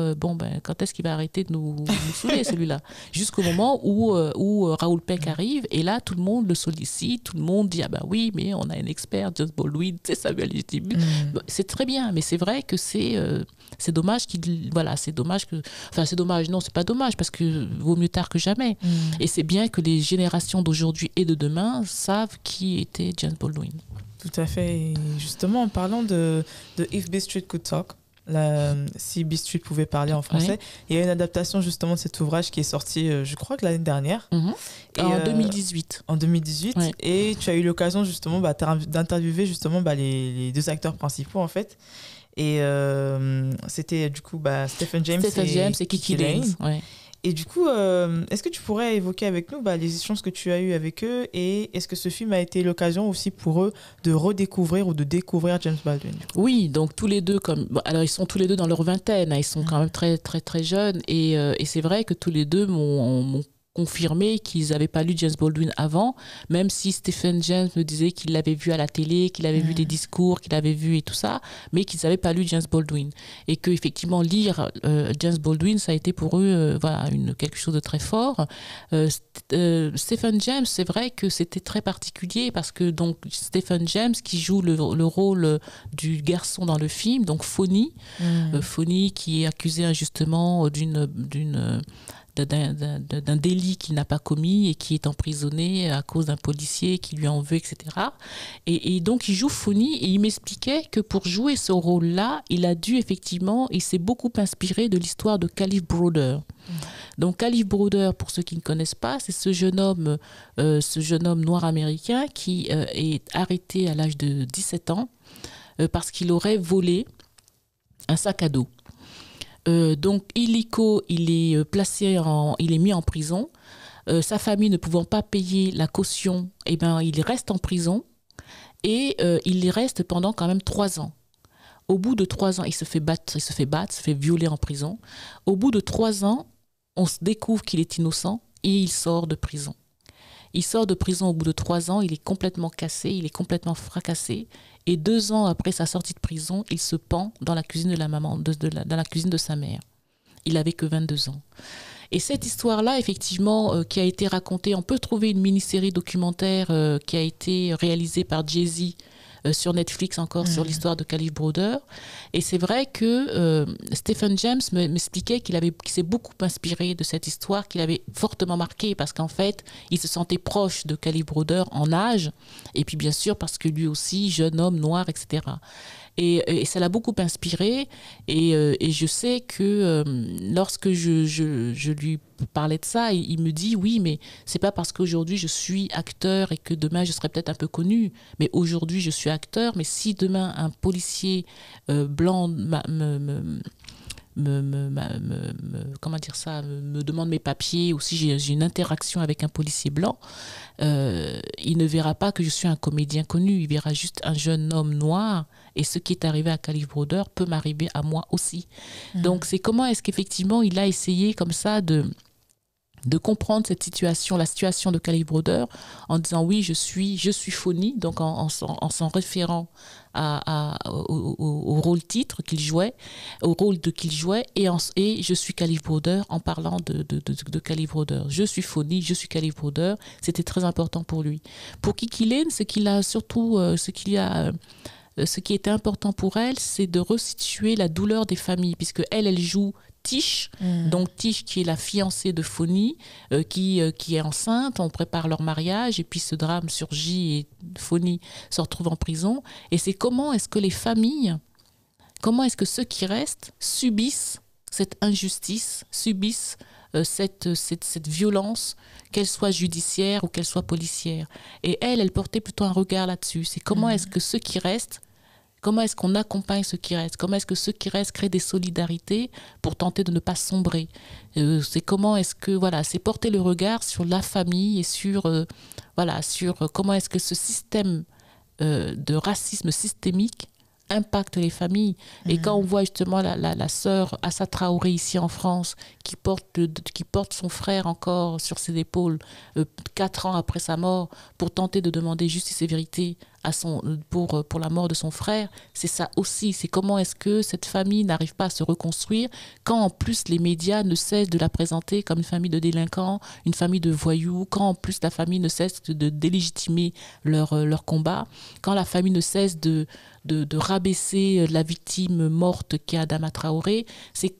quand est-ce qu'il va arrêter de nous saouler celui-là, jusqu'au moment où Raoul Peck arrive, et là tout le monde le sollicite, tout le monde dit oui, mais on a un expert, James Baldwin, c'est Samuel Legitimus. C'est très bien, mais c'est vrai que c'est dommage c'est dommage, non, c'est pas dommage, parce que vaut mieux tard que jamais. Et c'est bien que les générations d'aujourd'hui et de demain savent qui était James Baldwin. Tout à fait. Et justement, en parlant de If Beale Street Could Talk, si Beale Street pouvait parler en français, il y a une adaptation justement de cet ouvrage qui est sorti, je crois que l'année dernière. En 2018. En 2018. Ouais. Et tu as eu l'occasion justement d'interviewer justement les deux acteurs principaux en fait. Et c'était du coup Stephen James et Kiki Layne. Ouais. Et du coup, est-ce que tu pourrais évoquer avec nous les échanges que tu as eus avec eux, et est-ce que ce film a été l'occasion aussi pour eux de redécouvrir ou de découvrir James Baldwin? Oui, donc tous les deux, alors ils sont tous les deux dans leur vingtaine, ils sont quand même très très très jeunes, et c'est vrai que tous les deux m'ont confirmé qu'ils n'avaient pas lu James Baldwin avant, même si Stephen James me disait qu'il l'avait vu à la télé, qu'il avait vu des discours, qu'il avait vu et tout ça, mais qu'ils n'avaient pas lu James Baldwin. Et qu'effectivement, lire James Baldwin, ça a été pour eux quelque chose de très fort. Stephen James, c'est vrai que c'était très particulier, parce que donc Stephen James, qui joue le rôle du garçon dans le film, donc Fonny, Fonny qui est accusé injustement d'un délit qu'il n'a pas commis et qui est emprisonné à cause d'un policier qui lui en veut, etc. Et donc il joue Fonny, et il m'expliquait que pour jouer ce rôle-là, il s'est beaucoup inspiré de l'histoire de Kalief Browder. Donc Kalief Browder, pour ceux qui ne connaissent pas, c'est ce jeune homme noir américain qui est arrêté à l'âge de 17 ans parce qu'il aurait volé un sac à dos. Donc illico, il est mis en prison. Sa famille ne pouvant pas payer la caution, il reste en prison, et il y reste pendant quand même 3 ans. Au bout de 3 ans, il se fait violer en prison. Au bout de 3 ans, on se découvre qu'il est innocent, et il sort de prison. Il sort de prison au bout de 3 ans, il est complètement cassé, il est complètement fracassé. Et 2 ans après sa sortie de prison, il se pend dans la cuisine dans la cuisine de sa mère. Il n'avait que 22 ans. Et cette histoire-là, effectivement, qui a été racontée, on peut trouver une mini-série documentaire qui a été réalisée par Jay-Z sur Netflix encore, sur l'histoire de Kalief Browder. Et c'est vrai que Stephen James m'expliquait qu'il s'est beaucoup inspiré de cette histoire, qu'il avait fortement marqué, parce qu'en fait, il se sentait proche de Kalief Browder en âge, et puis bien sûr parce que lui aussi, jeune homme noir, etc. Et ça l'a beaucoup inspiré, et je sais que lorsque je lui parlais de ça, il me dit oui, mais c'est pas parce qu'aujourd'hui je suis acteur et que demain je serai peut-être un peu connu, mais aujourd'hui je suis acteur, mais si demain un policier blanc me demande mes papiers, ou si j'ai une interaction avec un policier blanc, il ne verra pas que je suis un comédien connu, il verra juste un jeune homme noir, et ce qui est arrivé à Kalief Browder peut m'arriver à moi aussi. Donc c'est comment est-ce qu'effectivement il a essayé comme ça de comprendre cette situation, la situation de Kalief Browder, en disant oui, je suis Fonny, donc en s'en référant au rôle titre qu'il jouait, et je suis Kalief Browder en parlant de Kalief Browder. Je suis Fonny, je suis Kalief Browder. C'était très important pour lui. Pour Kiki Layne, ce qui était important pour elle, c'est de resituer la douleur des familles, puisque elle joue Tish, donc Tish qui est la fiancée de Fonny, qui est enceinte, on prépare leur mariage, et puis ce drame surgit et Fonny se retrouve en prison. Et c'est comment est-ce que ceux qui restent subissent cette injustice, subissent cette violence, qu'elle soit judiciaire ou qu'elle soit policière. Et elle portait plutôt un regard là-dessus. C'est comment est-ce que ceux qui restent comment est-ce qu'on accompagne ceux qui restent, comment est-ce que ceux qui restent créent des solidarités pour tenter de ne pas sombrer. C'est comment est-ce que, voilà, c'est porter le regard sur la famille et sur, sur comment est-ce que ce système de racisme systémique impacte les familles. Et quand on voit justement la sœur Assa Traoré ici en France qui porte son frère encore sur ses épaules 4 ans après sa mort pour tenter de demander justice et vérité pour la mort de son frère, c'est ça aussi, c'est comment est-ce que cette famille n'arrive pas à se reconstruire quand en plus les médias ne cessent de la présenter comme une famille de délinquants, une famille de voyous, quand en plus la famille ne cesse de délégitimer leur combat, quand la famille ne cesse de rabaisser la victime morte qu'est Adama Traoré. C'est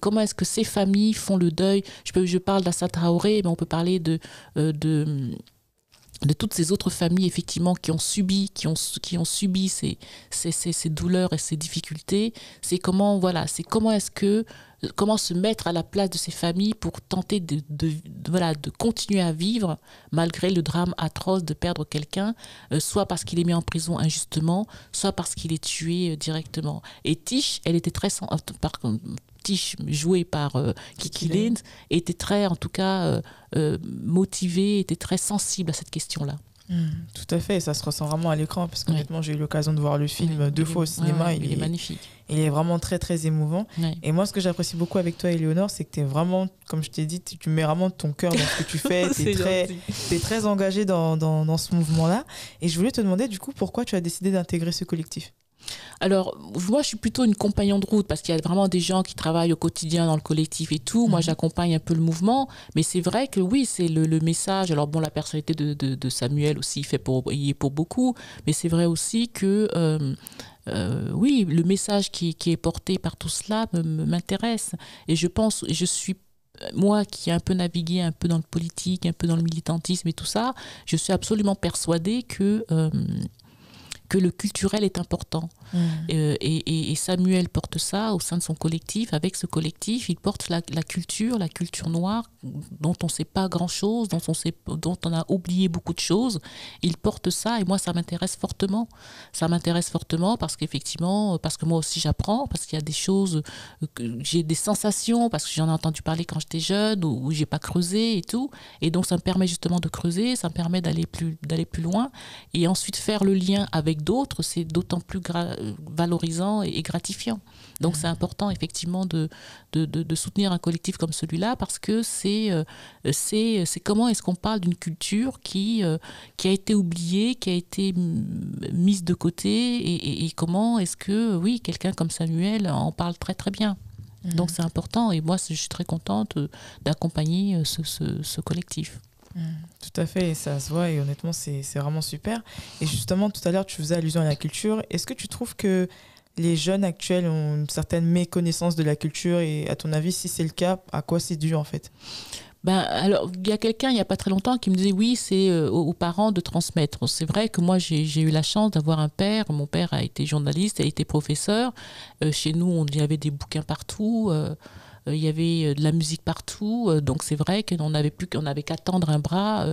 comment est-ce que ces familles font le deuil. Je parle d'Assa Traoré, mais on peut parler de toutes ces autres familles effectivement qui ont subi ces douleurs et ces difficultés. Comment se mettre à la place de ces familles pour tenter de continuer à vivre malgré le drame atroce de perdre quelqu'un, soit parce qu'il est mis en prison injustement, soit parce qu'il est tué directement. Et Tish, elle était Tish, jouée par Kiki Lynn, était très, en tout cas, motivée, était très sensible à cette question-là. Tout à fait, ça se ressent vraiment à l'écran parce qu'honnêtement j'ai eu l'occasion de voir le film 2 fois au cinéma. Il est magnifique. Il est vraiment très très émouvant. Ouais. Et moi ce que j'apprécie beaucoup avec toi Éléonore, c'est que tu es vraiment, comme je t'ai dit, tu mets vraiment ton cœur dans ce que tu fais. Tu es très engagée dans ce mouvement-là. Et je voulais te demander du coup pourquoi tu as décidé d'intégrer ce collectif. Alors, moi, je suis plutôt une compagnon de route parce qu'il y a vraiment des gens qui travaillent au quotidien dans le collectif et tout. Moi, j'accompagne un peu le mouvement. Mais c'est vrai que oui, c'est le message. Alors, bon, la personnalité de Samuel aussi, il est pour beaucoup. Mais c'est vrai aussi que, oui, le message qui est porté par tout cela m'intéresse. Et je suis moi qui ai un peu navigué un peu dans le politique, un peu dans le militantisme et tout ça, je suis absolument persuadée que le culturel est important. Et Samuel porte ça au sein de son collectif. Avec ce collectif, il porte la culture noire, dont on ne sait pas grand-chose, dont on a oublié beaucoup de choses. Il porte ça et moi, ça m'intéresse fortement. Ça m'intéresse fortement parce qu'effectivement, parce que moi aussi j'apprends, parce qu'il y a des choses, j'ai des sensations, parce que j'en ai entendu parler quand j'étais jeune, où je n'ai pas creusé et tout. Et donc, ça me permet justement de creuser, ça me permet d'aller plus loin. Et ensuite, faire le lien avec d'autres, c'est d'autant plus valorisant et gratifiant. Donc c'est important effectivement de soutenir un collectif comme celui-là parce que c'est comment est-ce qu'on parle d'une culture qui a été oubliée, qui a été mise de côté et comment est-ce que, oui, quelqu'un comme Samuel en parle très très bien. Donc c'est important et moi je suis très contente d'accompagner ce collectif. Tout à fait, et ça se voit et honnêtement c'est vraiment super. Et justement tout à l'heure tu faisais allusion à la culture. Est-ce que tu trouves que les jeunes actuels ont une certaine méconnaissance de la culture et à ton avis si c'est le cas, à quoi c'est dû en fait? Alors, il y a quelqu'un, il n'y a pas très longtemps, qui me disait oui, c'est aux parents de transmettre. C'est vrai que moi, j'ai eu la chance d'avoir un père. Mon père a été journaliste, a été professeur. Chez nous, il y avait des bouquins partout. Il y avait de la musique partout, donc c'est vrai qu'on n'avait qu'à tendre un bras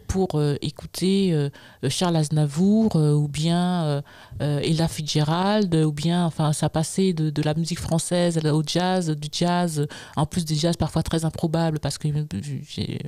pour écouter Charles Aznavour ou bien Ella Fitzgerald, ou bien, enfin, ça passait de la musique française au jazz, du jazz, en plus des jazz parfois très improbables, parce que j'ai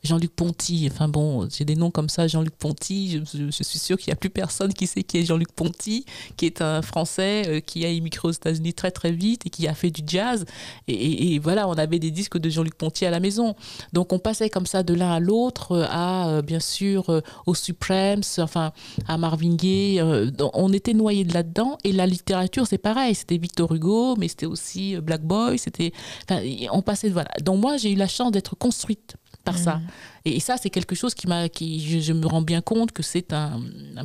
Jean-Luc Ponty, enfin bon, j'ai des noms comme ça, Jean-Luc Ponty, je suis sûre qu'il n'y a plus personne qui sait qui est Jean-Luc Ponty, qui est un Français qui a immigré aux États-Unis très très vite et qui a fait du jazz, et voilà, on avait des disques de Jean-Luc Ponty à la maison. Donc on passait comme ça de l'un à l'autre, à bien sûr aux Supremes, enfin à Marvin Gaye. On était noyés là-dedans. Et la littérature, c'est pareil. C'était Victor Hugo, mais c'était aussi Black Boy. On passait, voilà. Donc moi, j'ai eu la chance d'être construite par ça. Et ça, c'est quelque chose je me rends bien compte que c'est un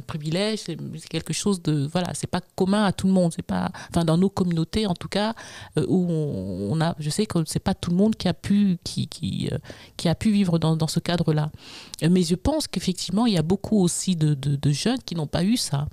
privilège, c'est quelque chose de, voilà, c'est pas commun à tout le monde, c'est pas, enfin, dans nos communautés, en tout cas, où je sais que c'est pas tout le monde qui a pu vivre dans ce cadre-là. Mais je pense qu'effectivement, il y a beaucoup aussi de jeunes qui n'ont pas eu ça.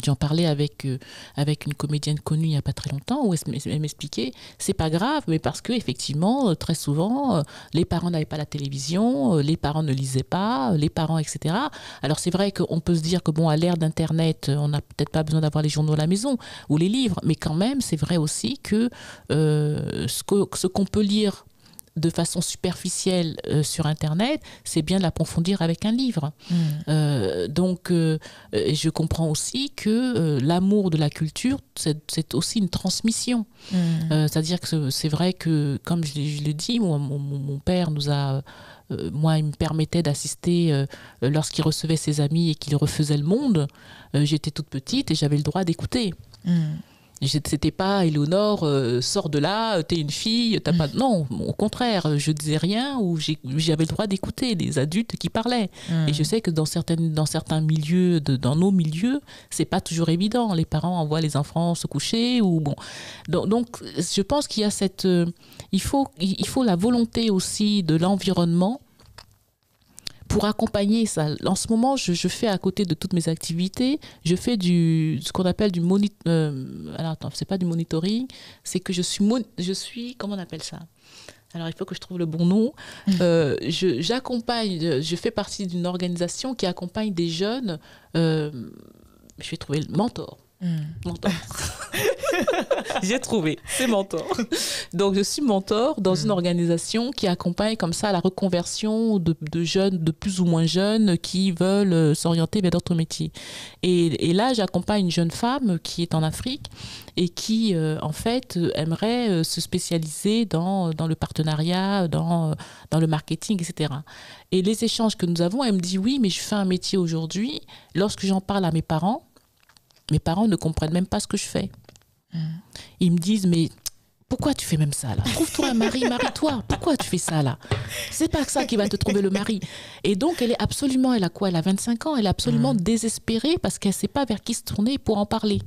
J'en parlais avec une comédienne connue il n'y a pas très longtemps où elle m'expliquait c'est pas grave, mais parce que effectivement très souvent les parents n'avaient pas la télévision, les parents ne lisaient pas, les parents, etc. Alors c'est vrai qu'on peut se dire que bon, à l'ère d'internet on n'a peut-être pas besoin d'avoir les journaux à la maison ou les livres, mais quand même c'est vrai aussi que ce qu'on peut lire de façon superficielle sur Internet, c'est bien de l'approfondir avec un livre. Donc, je comprends aussi que l'amour de la culture, c'est aussi une transmission. C'est-à-dire que c'est vrai que, comme je le dis, mon père nous a... moi, il me permettait d'assister lorsqu'il recevait ses amis et qu'il refaisait le monde. J'étais toute petite et j'avais le droit d'écouter. C'était pas Éléonore, sors de là, t'es une fille, t'as pas. Non, au contraire, je disais rien ou j'avais le droit d'écouter des adultes qui parlaient. Et je sais que dans certains milieux, dans nos milieux, c'est pas toujours évident. Les parents envoient les enfants se coucher ou bon. Donc je pense qu'il y a cette. Il faut la volonté aussi de l'environnement pour accompagner ça. En ce moment, je fais à côté de toutes mes activités, je fais ce qu'on appelle du alors attends, c'est pas du monitoring, c'est que je suis, comment on appelle ça? Alors, il faut que je trouve le bon nom. J'accompagne, je fais partie d'une organisation qui accompagne des jeunes, je vais trouver le mentor. Mentor. J'ai trouvé, c'est mentor. Donc je suis mentor dans une organisation qui accompagne comme ça la reconversion de jeunes, de plus ou moins jeunes qui veulent s'orienter vers d'autres métiers. Et là, j'accompagne une jeune femme qui est en Afrique et qui en fait aimerait se spécialiser dans le partenariat, dans le marketing, etc. Et les échanges que nous avons, elle me dit oui, mais je fais un métier aujourd'hui. Lorsque j'en parle à mes parents ne comprennent même pas ce que je fais. Ils me disent, mais pourquoi tu fais même ça là? Trouve-toi un mari, marie-toi. Pourquoi tu fais ça là? C'est pas ça qui va te trouver le mari. Et donc, elle a quoi? Elle a 25 ans. Elle est absolument désespérée parce qu'elle ne sait pas vers qui se tourner pour en parler.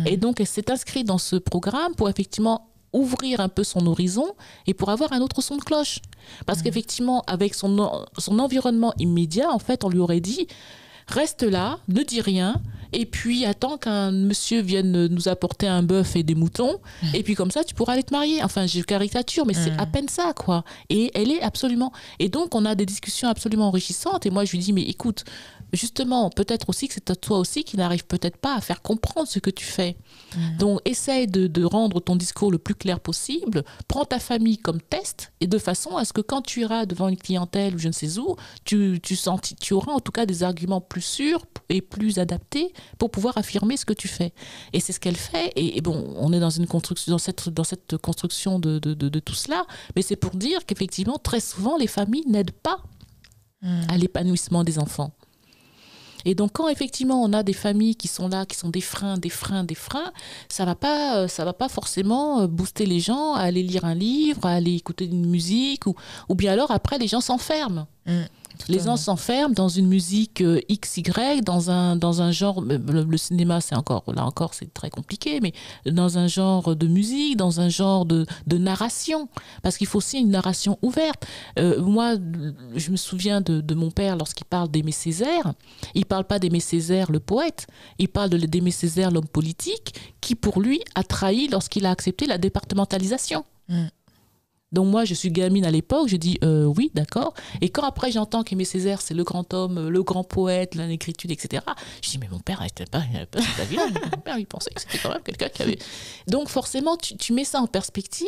Et donc, elle s'est inscrite dans ce programme pour effectivement ouvrir un peu son horizon et pour avoir un autre son de cloche. Parce qu'effectivement, avec son environnement immédiat, en fait, on lui aurait dit, reste là, ne dis rien, et puis attends qu'un monsieur vienne nous apporter un bœuf et des moutons, et puis comme ça, tu pourras aller te marier. Enfin, je caricature, mais c'est à peine ça, quoi. Et elle est absolument... Et donc, on a des discussions absolument enrichissantes, et moi, je lui dis, mais écoute, justement, peut-être aussi que c'est toi aussi qui n'arrive peut-être pas à faire comprendre ce que tu fais. Donc, essaye de rendre ton discours le plus clair possible, prends ta famille comme test, et de façon à ce que quand tu iras devant une clientèle ou je ne sais où, tu auras en tout cas des arguments plus sûrs et plus adaptés pour pouvoir affirmer ce que tu fais. Et c'est ce qu'elle fait. Et bon, on est dans une construction, dans cette construction de tout cela, mais c'est pour dire qu'effectivement, très souvent, les familles n'aident pas à l'épanouissement des enfants. Et donc, quand effectivement, on a des familles qui sont là, qui sont des freins, ça va pas forcément booster les gens à aller lire un livre, à aller écouter une musique, ou bien alors, après, les gens s'enferment. Les gens s'enferment dans une musique XY, dans un genre, le cinéma, là encore, c'est très compliqué, mais dans un genre de musique, dans un genre de narration, parce qu'il faut aussi une narration ouverte. Moi, je me souviens de mon père lorsqu'il parle d'Aimé Césaire, il parle pas d'Aimé Césaire le poète, il parle d'Aimé Césaire l'homme politique, qui pour lui a trahi lorsqu'il a accepté la départementalisation. Donc moi, je suis gamine à l'époque, je dis oui, d'accord. Et quand après j'entends qu'Aimé Césaire, c'est le grand homme, le grand poète, la négritude, etc., je dis mais mon père n'était pas cet avis-là. Mon père, il pensait que c'était quand même quelqu'un qui avait... Donc forcément, tu mets ça en perspective.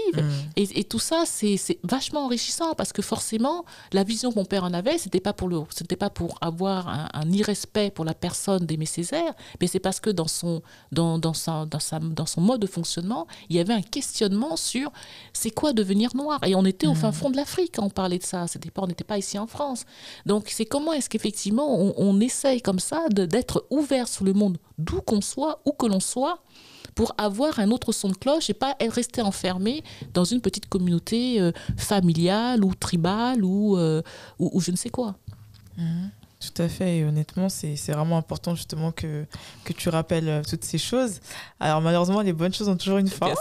Et tout ça, c'est vachement enrichissant parce que forcément, la vision que mon père en avait, c'était pas pour avoir un irrespect pour la personne d'Aimé Césaire, mais c'est parce que dans son mode de fonctionnement, il y avait un questionnement sur c'est quoi devenir noir. Et on était au fin fond de l'Afrique quand on parlait de ça. On n'était pas ici en France. Donc, c'est comment est-ce qu'effectivement, on essaye comme ça d'être ouvert sur le monde, d'où qu'on soit, où que l'on soit, pour avoir un autre son de cloche et pas rester enfermé dans une petite communauté familiale ou tribale ou je ne sais quoi. Tout à fait, et honnêtement, c'est vraiment important justement que tu rappelles toutes ces choses. Alors malheureusement, les bonnes choses ont toujours une fin.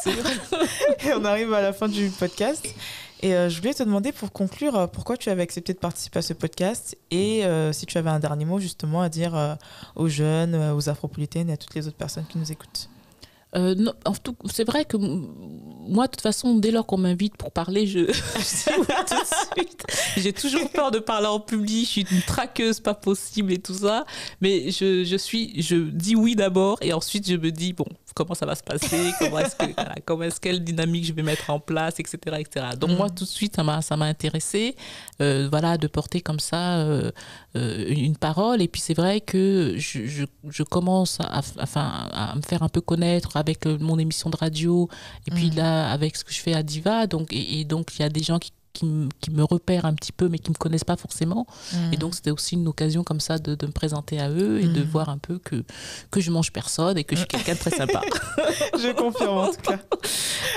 Et on arrive à la fin du podcast. Et je voulais te demander, pour conclure, pourquoi tu avais accepté de participer à ce podcast et si tu avais un dernier mot justement à dire aux jeunes, aux afropolitaines et à toutes les autres personnes qui nous écoutent. Non, c'est vrai que moi, de toute façon, dès lors qu'on m'invite pour parler, je dis oui tout de suite. J'ai toujours peur de parler en public, je suis une traqueuse pas possible et tout ça. Mais je dis oui d'abord et ensuite je me dis, bon, comment ça va se passer, quelle dynamique je vais mettre en place, etc. etc. Donc moi, tout de suite, ça m'a intéressée de porter comme ça une parole. Et puis c'est vrai que je commence à me faire un peu connaître avec mon émission de radio et puis là, avec ce que je fais à Diva. Donc, et donc, il y a des gens qui me repèrent un petit peu mais qui ne me connaissent pas forcément. Et donc c'était aussi une occasion comme ça de me présenter à eux et de voir un peu que je mange personne et que je suis quelqu'un de très sympa. Je confirme en tout cas.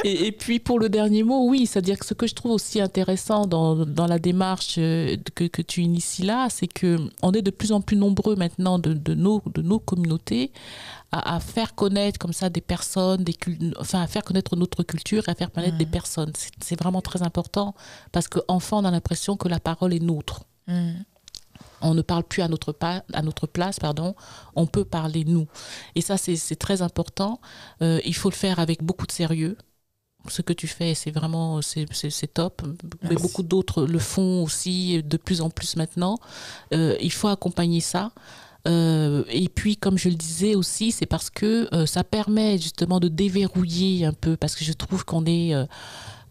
Et puis pour le dernier mot, oui, c'est-à-dire que ce que je trouve aussi intéressant dans la démarche que tu inities là, c'est qu'on est de plus en plus nombreux maintenant de nos communautés à faire connaître comme ça des personnes, à faire connaître notre culture et à faire connaître des personnes. C'est vraiment très important parce qu'enfin, on a l'impression que la parole est nôtre. On ne parle plus à notre place, on peut parler nous. Et ça, c'est très important. Il faut le faire avec beaucoup de sérieux. Ce que tu fais, c'est vraiment c'est top. Mais beaucoup d'autres le font aussi de plus en plus maintenant. Il faut accompagner ça. Et puis, comme je le disais aussi, c'est parce que ça permet justement de déverrouiller un peu, parce que je trouve qu'on est...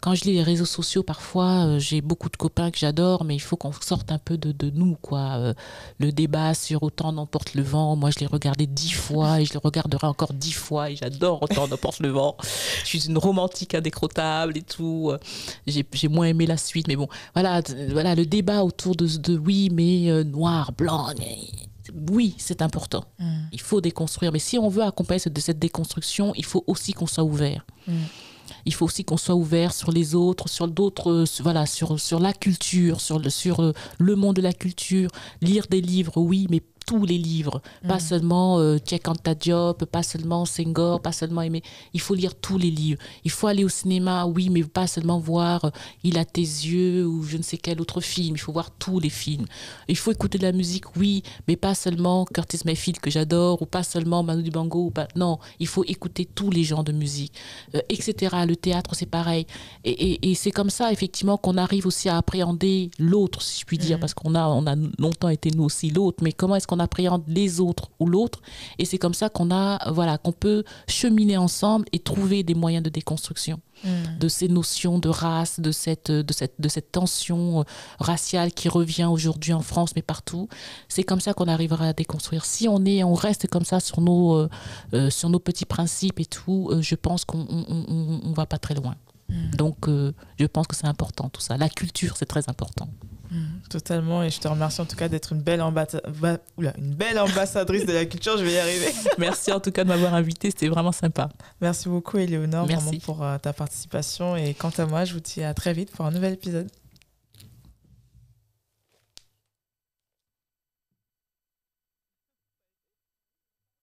quand je lis les réseaux sociaux, parfois, j'ai beaucoup de copains que j'adore, mais il faut qu'on sorte un peu de nous, quoi. Le débat sur Autant n'emporte le vent, moi, je l'ai regardé 10 fois et je le regarderai encore 10 fois et j'adore Autant n'emporte le vent. Je suis une romantique indécrottable et tout. J'ai moins aimé la suite, mais bon, voilà le débat autour de oui, mais noir, blanc... Oui, c'est important. Il faut déconstruire. Mais si on veut accompagner cette déconstruction, il faut aussi qu'on soit ouvert. Il faut aussi qu'on soit ouvert sur les autres, sur d'autres, sur la culture, sur le monde de la culture. Lire des livres, oui, mais tous les livres. Pas seulement Cheikh Diop, pas seulement Senghor, pas seulement Aimé. Il faut lire tous les livres. Il faut aller au cinéma, oui, mais pas seulement voir Il a tes yeux ou je ne sais quel autre film. Il faut voir tous les films. Il faut écouter de la musique, oui, mais pas seulement Curtis Mayfield que j'adore ou pas seulement Manu Dibango. Non, il faut écouter tous les genres de musique, etc. Le théâtre, c'est pareil. Et c'est comme ça, effectivement, qu'on arrive aussi à appréhender l'autre, si je puis dire, parce qu'on a longtemps été nous aussi l'autre, mais comment est-ce qu'on appréhende les autres ou l'autre, et c'est comme ça qu'on peut cheminer ensemble et trouver des moyens de déconstruction de ces notions de race, de cette tension raciale qui revient aujourd'hui en France mais partout. C'est comme ça qu'on arrivera à déconstruire. Si on reste comme ça sur nos petits principes et tout, je pense qu'on va pas très loin. Donc je pense que c'est important tout ça. La culture, c'est très important. Totalement, et je te remercie en tout cas d'être une belle ambassadrice de la culture, je vais y arriver. Merci en tout cas de m'avoir invitée, c'était vraiment sympa. Merci beaucoup Éléonore vraiment pour ta participation, et quant à moi, je vous dis à très vite pour un nouvel épisode.